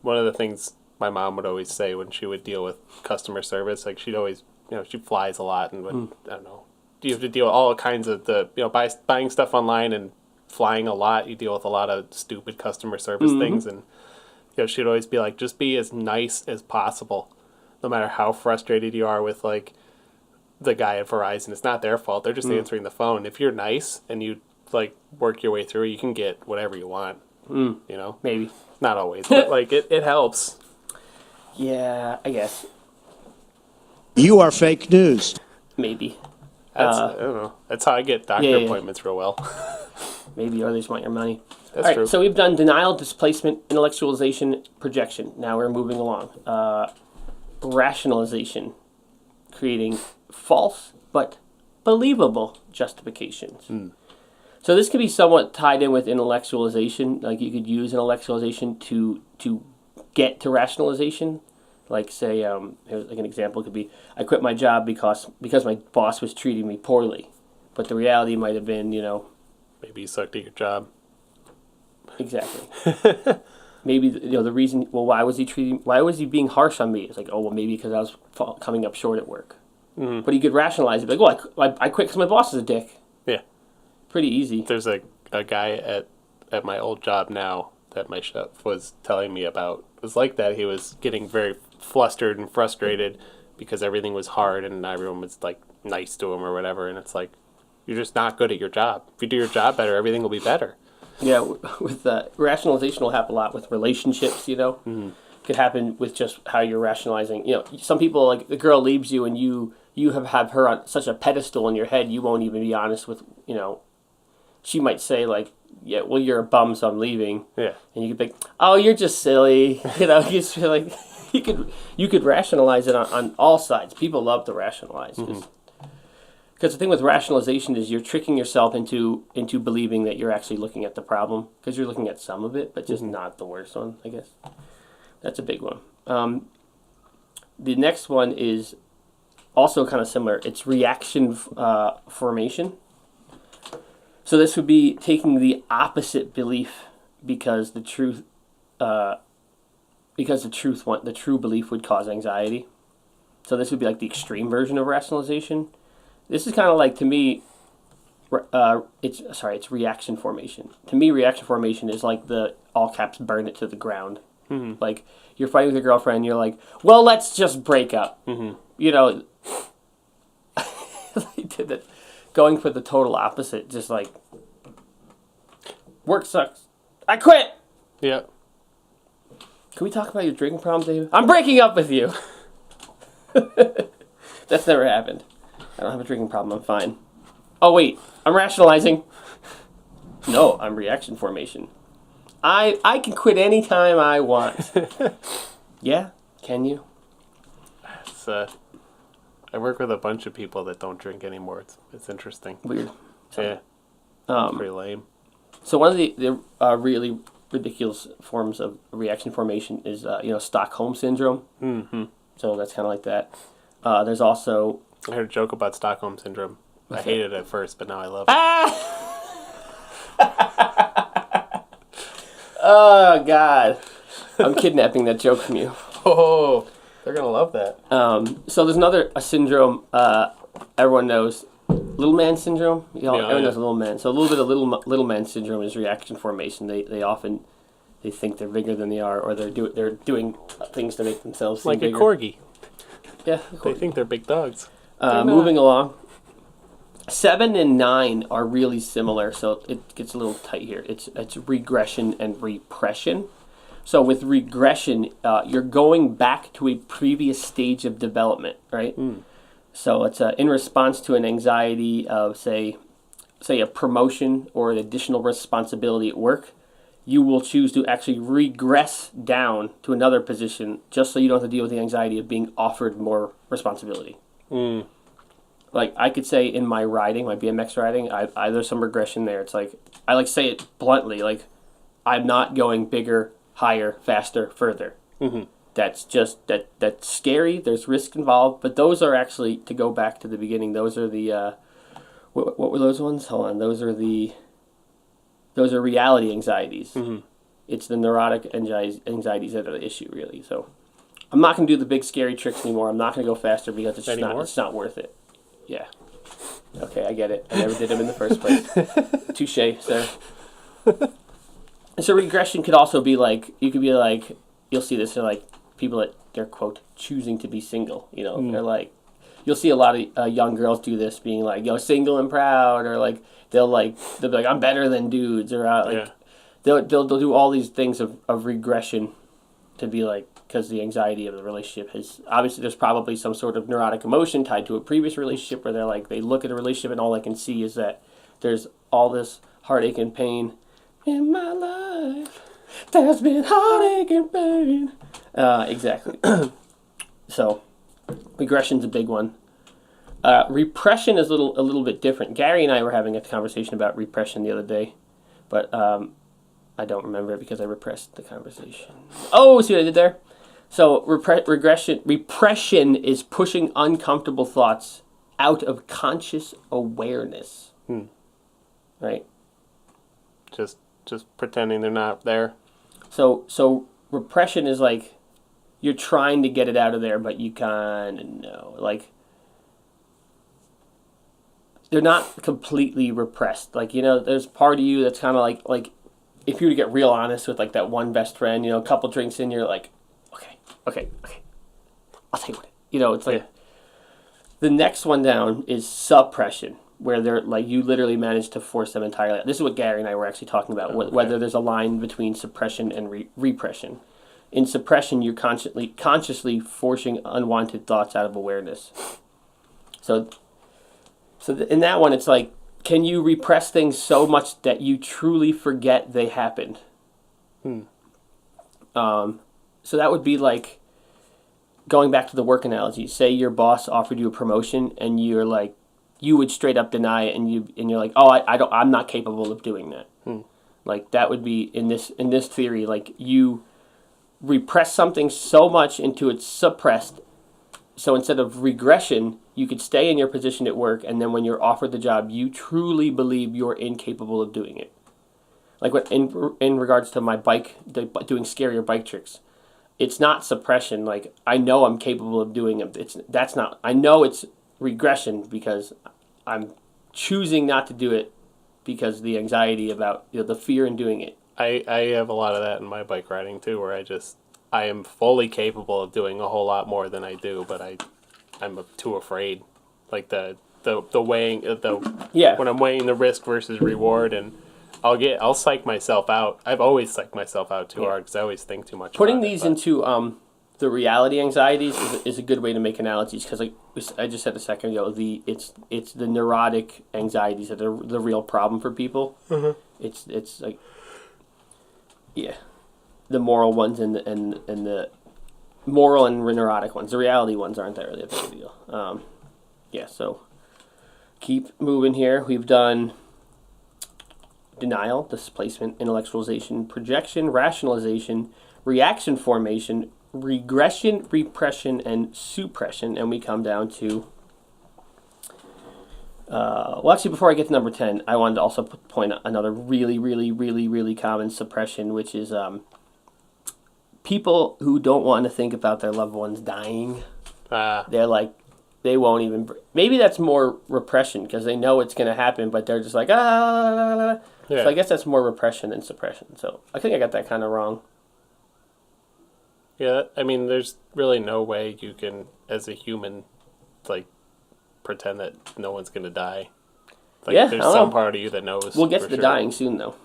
One of the things my mom would always say when she would deal with customer service, like she'd always, you know, she flies a lot and would, I don't know, you have to deal with all kinds of buying stuff online and flying a lot. You deal with a lot of stupid customer service things, and you know, she'd always be like, just be as nice as possible, no matter how frustrated you are with like the guy at Verizon. It's not their fault. They're just answering the phone. If you're nice and you like work your way through, you can get whatever you want. You know, Maybe. not always, but like it helps. Yeah, I guess. You are fake news. Maybe. That's, I don't know. That's how I get doctor appointments real well. Maybe, or they just want your money. That's All right, true. so we've done denial, displacement, intellectualization, projection. Now we're moving along. Rationalization, creating false but believable justifications. So this could be somewhat tied in with intellectualization. Like you could use intellectualization to get to rationalization. Like say, like an example could be, I quit my job because my boss was treating me poorly, but the reality might have been, you know, Maybe you sucked at your job. exactly. Maybe the reason. Well, why was he being harsh on me? It's like, oh well, maybe because I was coming up short at work. But he could rationalize it, like, well, I quit because my boss is a dick. Yeah. Pretty easy. There's a guy at my old job now that my chef was telling me about. It was like that. He was getting very flustered and frustrated because everything was hard and everyone was like nice to him or whatever. And it's like, you're just not good at your job. If you do your job better, everything will be better. Yeah, with rationalization will happen a lot with relationships, you know. Could happen with just how you're rationalizing. You know, some people, like, the girl leaves you and you have her on such a pedestal in your head, you won't even be honest with, you know, she might say, like, yeah, well, you're a bum, so I'm leaving. Yeah. And you could be like, oh, you're just silly. You know, you just feel like you could rationalize it on all sides. People love to rationalize. Because the thing with rationalization is you're tricking yourself into believing that you're actually looking at the problem, because you're looking at some of it, but just not the worst one, I guess. That's a big one. The next one is also kind of similar. It's reaction formation. So this would be taking the opposite belief because the true belief would cause anxiety. So this would be like the extreme version of rationalization. This is kind of like, to me, it's reaction formation. To me, reaction formation is like the all caps burn it to the ground. Like, you're fighting with your girlfriend, you're like, well, let's just break up. You know, he did that. Going for the total opposite, just like, work sucks. I quit! Yeah. Can we talk about your drinking problem, David? I'm breaking up with you! That's never happened. I don't have a drinking problem, I'm fine. Oh, wait, I'm rationalizing. No, I'm reaction formation. I can quit anytime I want. Yeah? Can you? It's, I work with a bunch of people that don't drink anymore. It's interesting. Weird. Yeah. Pretty lame. So one of the really ridiculous forms of reaction formation is, Stockholm Syndrome. Mm-hmm. So that's kind of like that. There's also... I heard a joke about Stockholm Syndrome. I hated it at first, but now I love it. Ah! Oh, God. I'm kidnapping that joke from you. Oh, they're going to love that. So there's a syndrome everyone knows. Little man syndrome? Everyone knows little man. So a little bit of little man syndrome is reaction formation. They often think they're bigger than they are, or they're doing things to make themselves seem like bigger. a corgi. Yeah, They think they're big dogs. Moving along. 7 and 9 are really similar, so it gets a little tight here. It's regression and repression. So with regression, you're going back to a previous stage of development, right? So it's in response to an anxiety of, say a promotion or an additional responsibility at work, you will choose to actually regress down to another position just so you don't have to deal with the anxiety of being offered more responsibility. Like, I could say in my riding, my BMX riding, there's some regression there. It's like, I say it bluntly, like, I'm not going bigger, higher, faster, further. Mm-hmm. That's just, that's scary, there's risk involved, but those are actually, to go back to the beginning, those are the, what were those ones? Hold on, those are reality anxieties. Mm-hmm. It's the neurotic anxieties that are the issue, really. So, I'm not going to do the big scary tricks anymore. I'm not going to go faster because it's not worth it. Yeah. Okay, I get it. I never did them in the first place. Touche, sir. So regression could also be like, you'll see this, they're like people that they're, quote, choosing to be single. They're like, you'll see a lot of young girls do this, being like, single and proud, or like, they'll be like, I'm better than dudes, or they'll do all these things of regression to be like, because the anxiety of the relationship has, obviously there's probably some sort of neurotic emotion tied to a previous relationship where they're like, they look at a relationship and all they can see is that there's all this heartache and pain in my life. There's been heartache and pain. Exactly. So, regression's a big one. Repression is a little bit different. Gary and I were having a conversation about repression the other day, but I don't remember it because I repressed the conversation. Oh, see what I did there? So repression is pushing uncomfortable thoughts out of conscious awareness. Right? Just pretending they're not there. So repression is like you're trying to get it out of there, but you kind of know. Like, they're not completely repressed. Like, there's part of you that's kind of like if you were to get real honest with like that one best friend, a couple drinks in, you're like, okay, I'll take it. It's like the next one down is suppression, where they're like you literally manage to force them entirely out. This is what Gary and I were actually talking about, whether there's a line between suppression and repression. In suppression, you're consciously forcing unwanted thoughts out of awareness. So in that one, it's like, can you repress things so much that you truly forget they happened? So that would be like, going back to the work analogy, say your boss offered you a promotion and you're like, you would straight up deny it and you're like, oh, I'm not capable of doing that. Like, that would be, in this theory, like, you repress something so much into it's suppressed. So instead of regression, you could stay in your position at work, and then when you're offered the job, you truly believe you're incapable of doing it. Like, in regards to my doing scarier bike tricks, it's not suppression. Like, I know I'm capable of doing it. I know it's regression because I'm choosing not to do it because the anxiety about the fear in doing it. I have a lot of that in my bike riding too, where I am fully capable of doing a whole lot more than I do, but I'm too afraid. Like, the the weighing the Yeah. when I'm weighing the risk versus reward, and I'll psych myself out. I've always psyched myself out too hard because I always think too much. Putting about these it, into the reality anxieties is a good way to make analogies, because like I just said a second ago, it's the neurotic anxieties that are the real problem for people. Mm-hmm. It's like, yeah, the moral ones and the moral and neurotic ones. The reality ones aren't that really a big deal. Yeah, so keep moving here. We've done denial, displacement, intellectualization, projection, rationalization, reaction formation, regression, repression, and suppression, and we come down to well, actually, before I get to number 10, I wanted to also point out another really, really, really, really common suppression, which is people who don't want to think about their loved ones dying. They're like, they won't even... Maybe that's more repression, because they know it's going to happen, but they're just like, ah. Yeah. So I guess that's more repression than suppression. So I think I got that kind of wrong. Yeah, I mean, there's really no way you can, as a human, like, pretend that no one's gonna die. Like, Yeah, there's I don't some know. part of you that knows. We'll get for to the sure. dying soon, though.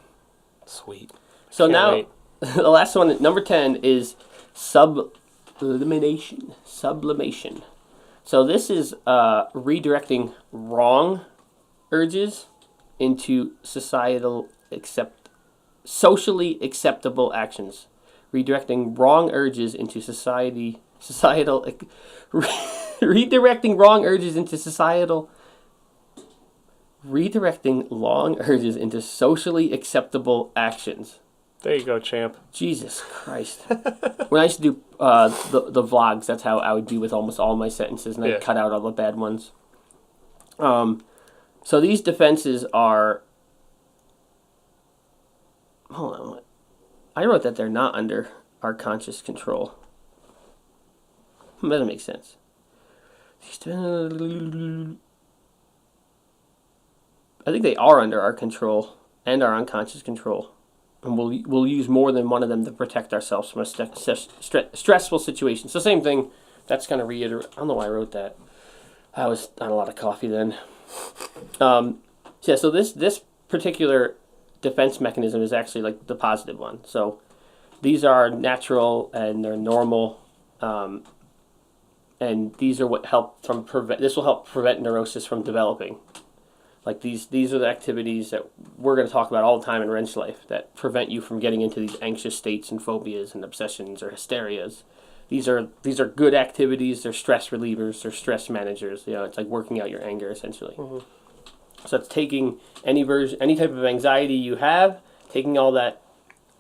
Sweet. So Can't now, wait. the last one, number 10, is sublimation. Sublimation. So this is redirecting wrong urges into socially acceptable actions. Redirecting wrong urges into redirecting wrong urges into redirecting wrong urges into socially acceptable actions. There you go, champ. Jesus Christ. When I used to do the vlogs, that's how I would be with almost all my sentences, and I'd cut out all the bad ones. So these defenses are... Hold on. I wrote that they're not under our conscious control. That doesn't make sense. I think they are under our control and our unconscious control. And we'll use more than one of them to protect ourselves from a stressful situation. So same thing. That's going to reiterate. I don't know why I wrote that. I was on a lot of coffee then. So this particular defense mechanism is actually like the positive one. So these are natural and they're normal, and these are what help from prevent. This will help prevent neurosis from developing. Like these are the activities that we're going to talk about all the time in wrench life that prevent you from getting into these anxious states and phobias and obsessions or hysterias. These are good activities. They're stress relievers. They're stress managers. You know, it's like working out your anger essentially. Mm-hmm. So it's taking any type of anxiety you have, taking all that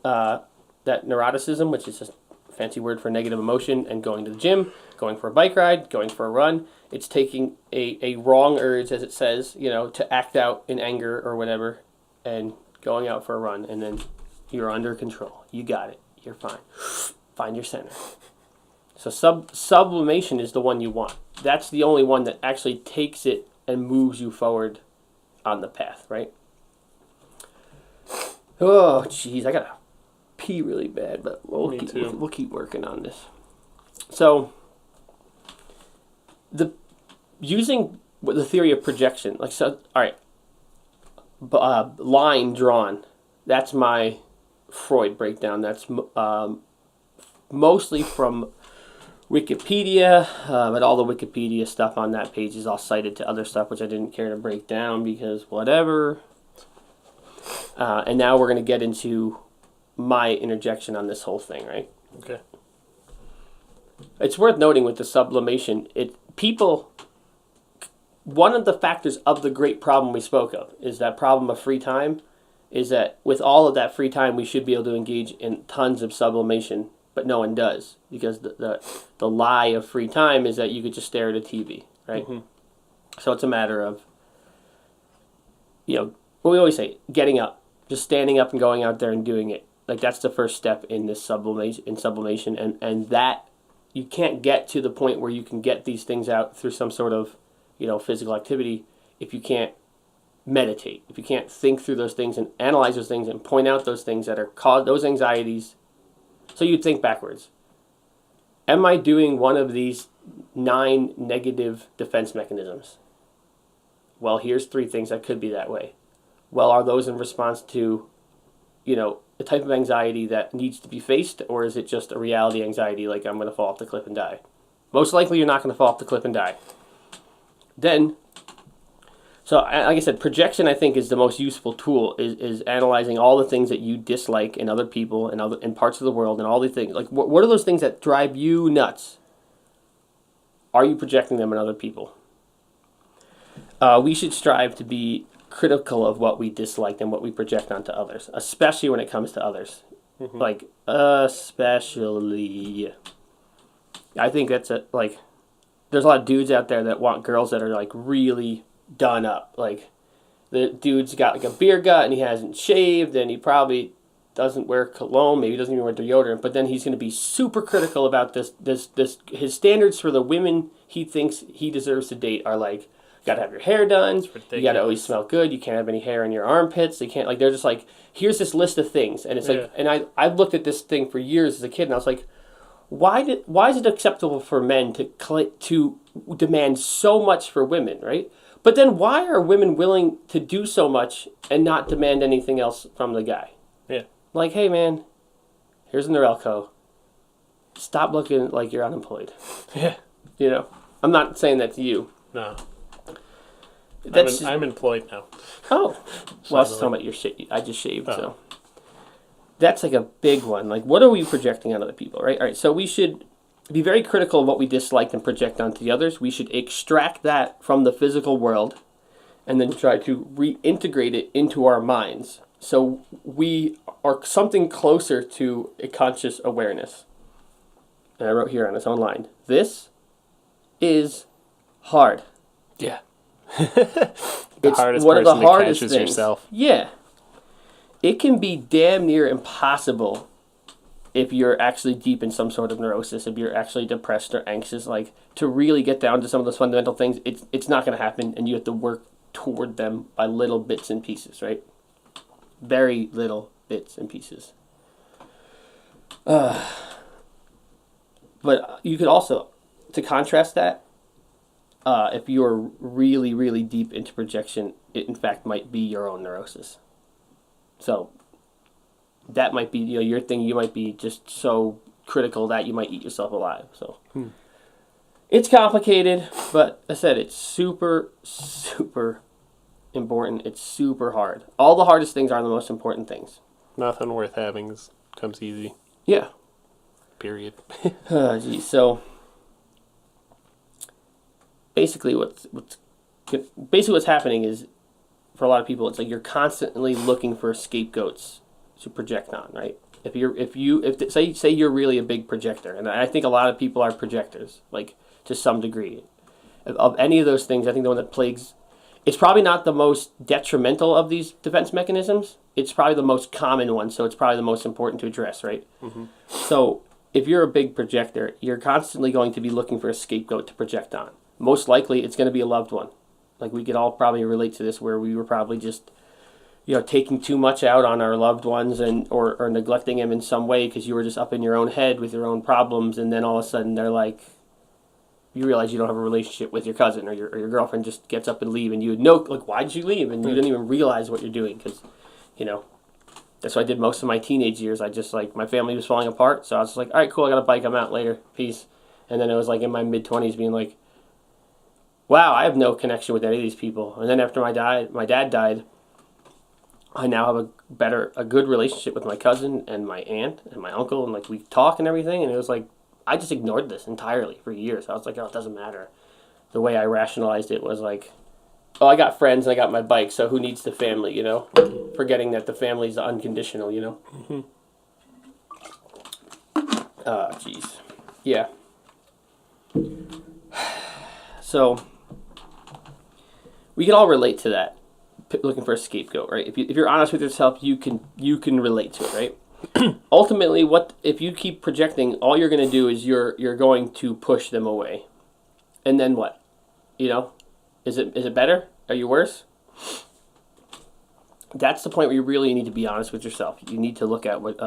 neuroticism, which is just a fancy word for negative emotion, and going to the gym, going for a bike ride, going for a run. It's taking a wrong urge, as it says, you know, to act out in anger or whatever, and going out for a run, and then you're under control. You got it. You're fine. Find your center. So sublimation is the one you want. That's the only one that actually takes it and moves you forward on the path, right? Oh, jeez, I gotta pee really bad, but we'll keep working on this. So, using the theory of projection, like so, all right, line drawn. That's my Freud breakdown. That's mostly from Wikipedia, but all the Wikipedia stuff on that page is all cited to other stuff, which I didn't care to break down because whatever. And now we're going to get into my interjection on this whole thing, right? Okay. It's worth noting with the sublimation, one of the factors of the great problem we spoke of is that problem of free time, is that with all of that free time, we should be able to engage in tons of sublimation, but no one does, because the lie of free time is that you could just stare at a TV, right? Mm-hmm. So it's a matter of, you know, what we always say, getting up, just standing up and going out there and doing it. Like that's the first step in this sublimation, and that you can't get to the point where you can get these things out through some sort of, you know, physical activity if you can't meditate, if you can't think through those things and analyze those things and point out those things that are caused, those anxieties. So you'd think backwards. Am I doing one of these 9 negative defense mechanisms? Well, here's 3 things that could be that way. Well, are those in response to, the type of anxiety that needs to be faced, or is it just a reality anxiety like I'm going to fall off the cliff and die? Most likely you're not going to fall off the cliff and die. Then, so like I said, projection I think is the most useful tool, is analyzing all the things that you dislike in other people and in parts of the world and all the things. Like, what are those things that drive you nuts? Are you projecting them on other people? We should strive to be critical of what we dislike and what we project onto others, especially when it comes to others. Like, especially. I think that's there's a lot of dudes out there that want girls that are like really done up. Like, the dude's got like a beer gut and he hasn't shaved and he probably doesn't wear cologne, maybe doesn't even wear deodorant, but then he's going to be super critical about this. His standards for the women he thinks he deserves to date are like, you gotta have your hair done, you gotta always smell good, you can't have any hair in your armpits, they're just like, here's this list of things, and it's like, and I've looked at this thing for years as a kid, and I was like, why is it acceptable for men to demand so much for women, right? But then why are women willing to do so much and not demand anything else from the guy? Yeah. Like, hey man, here's a Norelco. Stop looking like you're unemployed. Yeah. I'm not saying that to you. No. That's I'm employed now. Oh. Well, I was talking about your shit. I just shaved, so. That's like a big one. Like, what are we projecting on other people, right? All right, so we should be very critical of what we dislike and project onto the others. We should extract that from the physical world and then try to reintegrate it into our minds. So we are something closer to a conscious awareness. And I wrote here on its own line, this is hard. Yeah. It's hardest one of the person to hardest catch is things. yourself. Yeah. It can be damn near impossible if you're actually deep in some sort of neurosis, if you're actually depressed or anxious, like, to really get down to some of those fundamental things. It's not going to happen, and you have to work toward them by little bits and pieces, right? Very little bits and pieces. But you could also, to contrast that, if you're really, really deep into projection, it in fact might be your own neurosis. So that might be your thing. You might be just so critical that you might eat yourself alive. So it's complicated, but I said it's super, super important. It's super hard. All the hardest things are the most important things. Nothing worth having comes easy. Yeah. Period. Geez. So basically, what's happening is, for a lot of people, it's like you're constantly looking for scapegoats to project on, right? Say you're really a big projector, and I think a lot of people are projectors, like, to some degree. Of any of those things, I think the one that plagues, it's probably not the most detrimental of these defense mechanisms. It's probably the most common one, so it's probably the most important to address, right? Mm-hmm. So if you're a big projector, you're constantly going to be looking for a scapegoat to project on. Most likely, it's going to be a loved one. Like, we could all probably relate to this, where we were probably just, taking too much out on our loved ones or neglecting them in some way because you were just up in your own head with your own problems, and then all of a sudden they're like, you realize you don't have a relationship with your cousin, or your girlfriend just gets up and leave, and you know, like, why did you leave? And you didn't even realize what you're doing because, that's what I did most of my teenage years. I just, like, my family was falling apart, so I was just like, all right, cool, I got a bike, I'm out later, peace. And then it was like in my mid-20s being like, wow, I have no connection with any of these people. And then after my dad died, I now have a good relationship with my cousin and my aunt and my uncle, and like we talk and everything. And it was like, I just ignored this entirely for years. I was like, oh, it doesn't matter. The way I rationalized it was like, oh, I got friends and I got my bike, so who needs the family, Forgetting that the family's unconditional, Mm-hmm. Jeez. Yeah. So we can all relate to that, looking for a scapegoat, right? If you're honest with yourself, you can relate to it, right? Ultimately, what if you keep projecting? All you're going to do is you're going to push them away, and then what? Is it better? Are you worse? That's the point where you really need to be honest with yourself. You need to look at what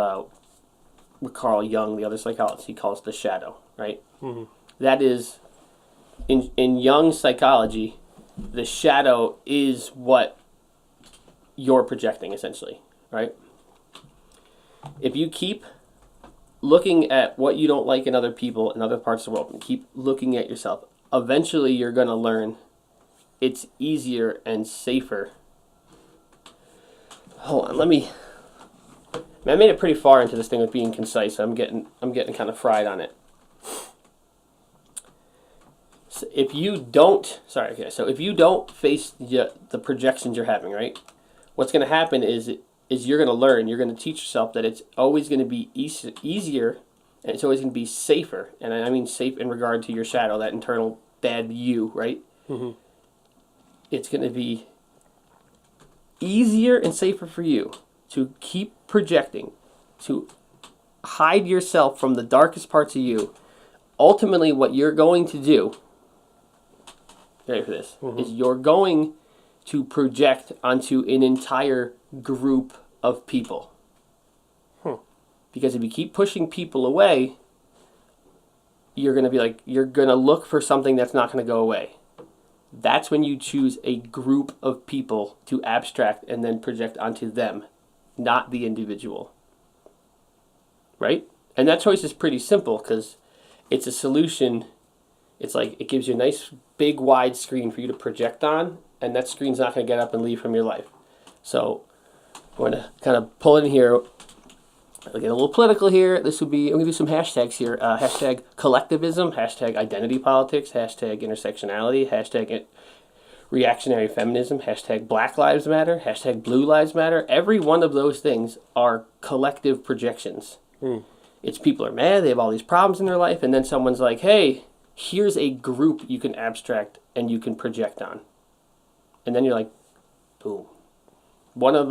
Carl Jung, the other psychologist, he calls the shadow, right? Mm-hmm. That is, in Jung's psychology, the shadow is what you're projecting, essentially, right? If you keep looking at what you don't like in other people in other parts of the world and keep looking at yourself, eventually you're going to learn it's easier and safer. Hold on, I made it pretty far into this thing with being concise. I'm getting kind of fried on it. So if you don't face the projections you're having, right? What's going to happen is you're going to learn. You're going to teach yourself that it's always going to be easier, and it's always going to be safer. And I mean safe in regard to your shadow, that internal bad you, right? Mm-hmm. It's going to be easier and safer for you to keep projecting, to hide yourself from the darkest parts of you. Ultimately, what you're going to do, ready for this, is you're going to project onto an entire group of people. Because if you keep pushing people away, you're going to look for something that's not going to go away. That's when you choose a group of people to abstract and then project onto them, not the individual. Right? And that choice is pretty simple because it's a solution. It's like it gives you a nice big wide screen for you to project on, and that screen's not going to get up and leave from your life. So I'm going to kind of pull in here. I'll get a little political here. I'm going to do some hashtags here. Hashtag collectivism, hashtag identity politics, hashtag intersectionality, hashtag reactionary feminism, hashtag Black Lives Matter, hashtag Blue Lives Matter. Every one of those things are collective projections. It's people are mad, they have all these problems in their life, and then someone's like, hey, here's a group you can abstract and you can project on. And then you're like, boom. One of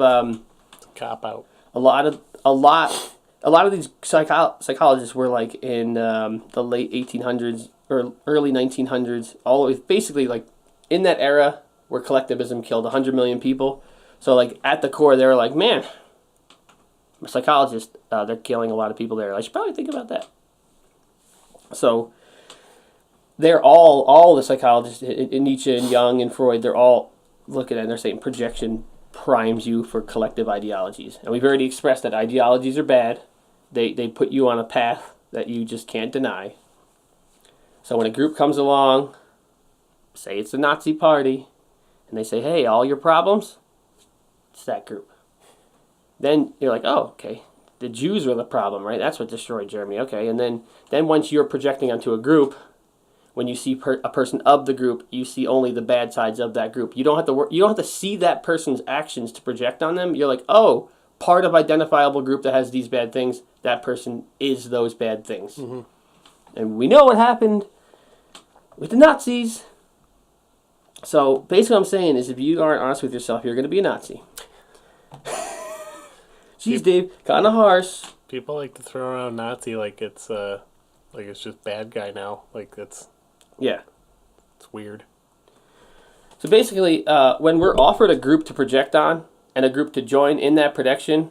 Cop out. a lot of these psychologists were like in the late 1800s or early 1900s, all the way, basically like in that era where collectivism killed 100 million people. So like at the core, they were like, man, I'm a psychologist, they're killing a lot of people there. I should probably think about that. So they're all the psychologists, in Nietzsche and Jung and Freud, they're all looking at it and they're saying projection primes you for collective ideologies. And we've already expressed that ideologies are bad. They put you on a path that you just can't deny. So when a group comes along, say it's the Nazi Party, and they say, hey, all your problems, it's that group. Then you're like, oh, okay, the Jews were the problem, right? That's what destroyed Germany. Okay, and then once you're projecting onto a group, when you see a person of the group, you see only the bad sides of that group. You don't have to see that person's actions to project on them. You're like, oh, part of identifiable group that has these bad things, that person is those bad things. Mm-hmm. And we know what happened with the Nazis. So basically what I'm saying is if you aren't honest with yourself, you're going to be a Nazi. Jeez, Dave, kind of harsh. People like to throw around Nazi like it's just bad guy now. Like it's weird. So basically, when we're offered a group to project on and a group to join in that projection,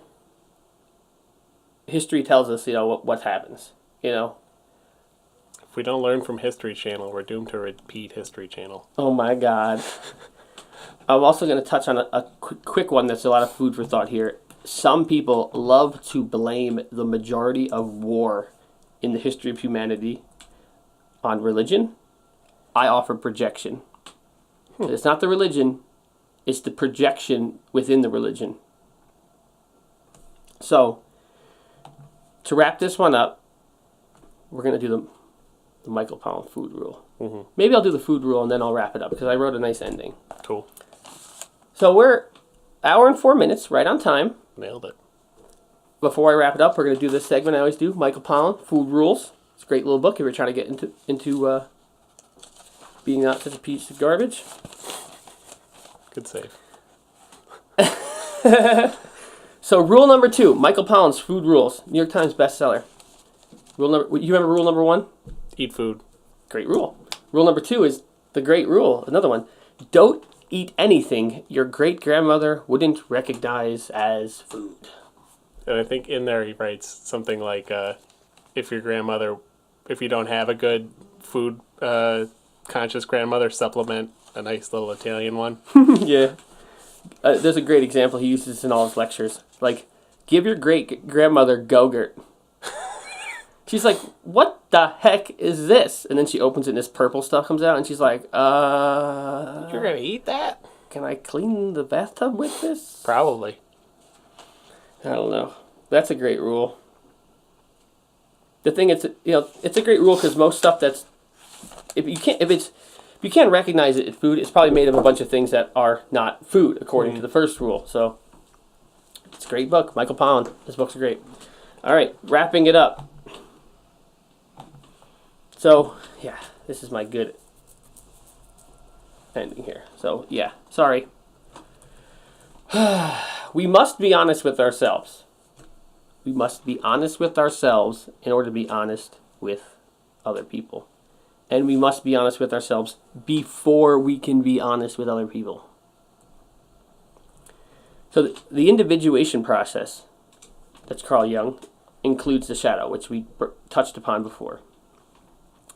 history tells us, what happens. If we don't learn from History Channel, we're doomed to repeat History Channel. Oh my God. I'm also going to touch on a quick one that's a lot of food for thought here. Some people love to blame the majority of war in the history of humanity on religion. I offer projection. It's not the religion, it's the projection within the religion. So, to wrap this one up, we're going to do the Michael Pollan food rule. Mm-hmm. Maybe I'll do the food rule and then I'll wrap it up because I wrote a nice ending. Cool. So we're hour and 4 minutes, right on time. Nailed it. Before I wrap it up, we're going to do this segment I always do, Michael Pollan, Food Rules. It's a great little book if you're trying to get into being not such a piece of garbage. Good save. So rule number 2, Michael Pollan's Food Rules, New York Times bestseller. You remember rule number 1? Eat food. Great rule. Rule number 2 is the great rule, another one. Don't eat anything your great-grandmother wouldn't recognize as food. And I think in there he writes something like, if you don't have a good food conscious grandmother, supplement a nice little Italian one. Yeah. There's a great example. He uses this in all his lectures. Like, give your great-grandmother Go-Gurt. She's like, what the heck is this? And then she opens it and this purple stuff comes out and she's like, You're gonna eat that? can I clean the bathtub with this? Probably. I don't know. That's a great rule. The thing is, it's a great rule because most stuff that's, if you can't recognize it as food, it's probably made of a bunch of things that are not food, according to the first rule. So, it's a great book. Michael Pollan. His books are great. All right, wrapping it up. So, yeah, this is my good ending here. So, yeah, sorry. We must be honest with ourselves. We must be honest with ourselves in order to be honest with other people. And we must be honest with ourselves before we can be honest with other people. So the individuation process, that's Carl Jung, includes the shadow, which we touched upon before.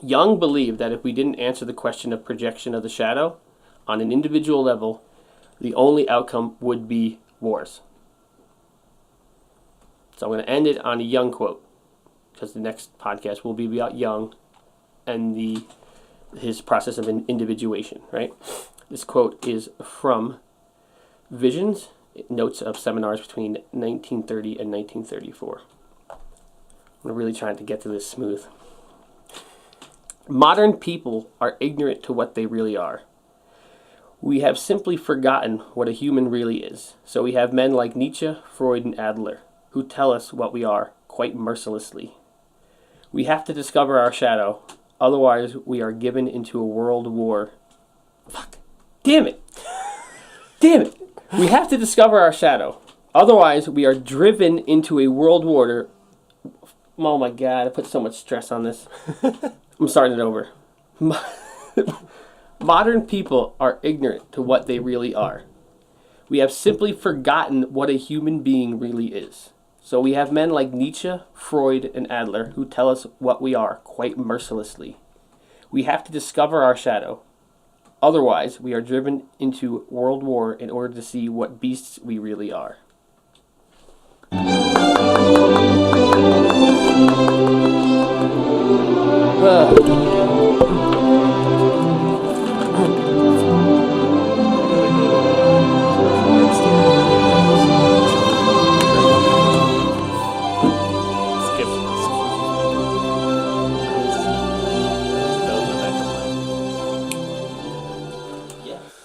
Jung believed that if we didn't answer the question of projection of the shadow on an individual level, the only outcome would be wars. So I'm going to end it on a Jung quote, because the next podcast will be about Jung and his process of individuation, right? This quote is from Visions, Notes of Seminars between 1930 and 1934. I'm really trying to get to this smooth. Modern people are ignorant to what they really are. We have simply forgotten what a human really is. So we have men like Nietzsche, Freud, and Adler, who tell us what we are quite mercilessly. We have to discover our shadow, otherwise we are given into a world war. Fuck. Damn it. Damn it. We have to discover our shadow, otherwise we are driven into a world war. Oh my god, I put so much stress on this. I'm starting it over. Modern people are ignorant to what they really are. We have simply forgotten what a human being really is. So we have men like Nietzsche, Freud, and Adler who tell us what we are quite mercilessly. We have to discover our shadow. Otherwise, we are driven into world war in order to see what beasts we really are.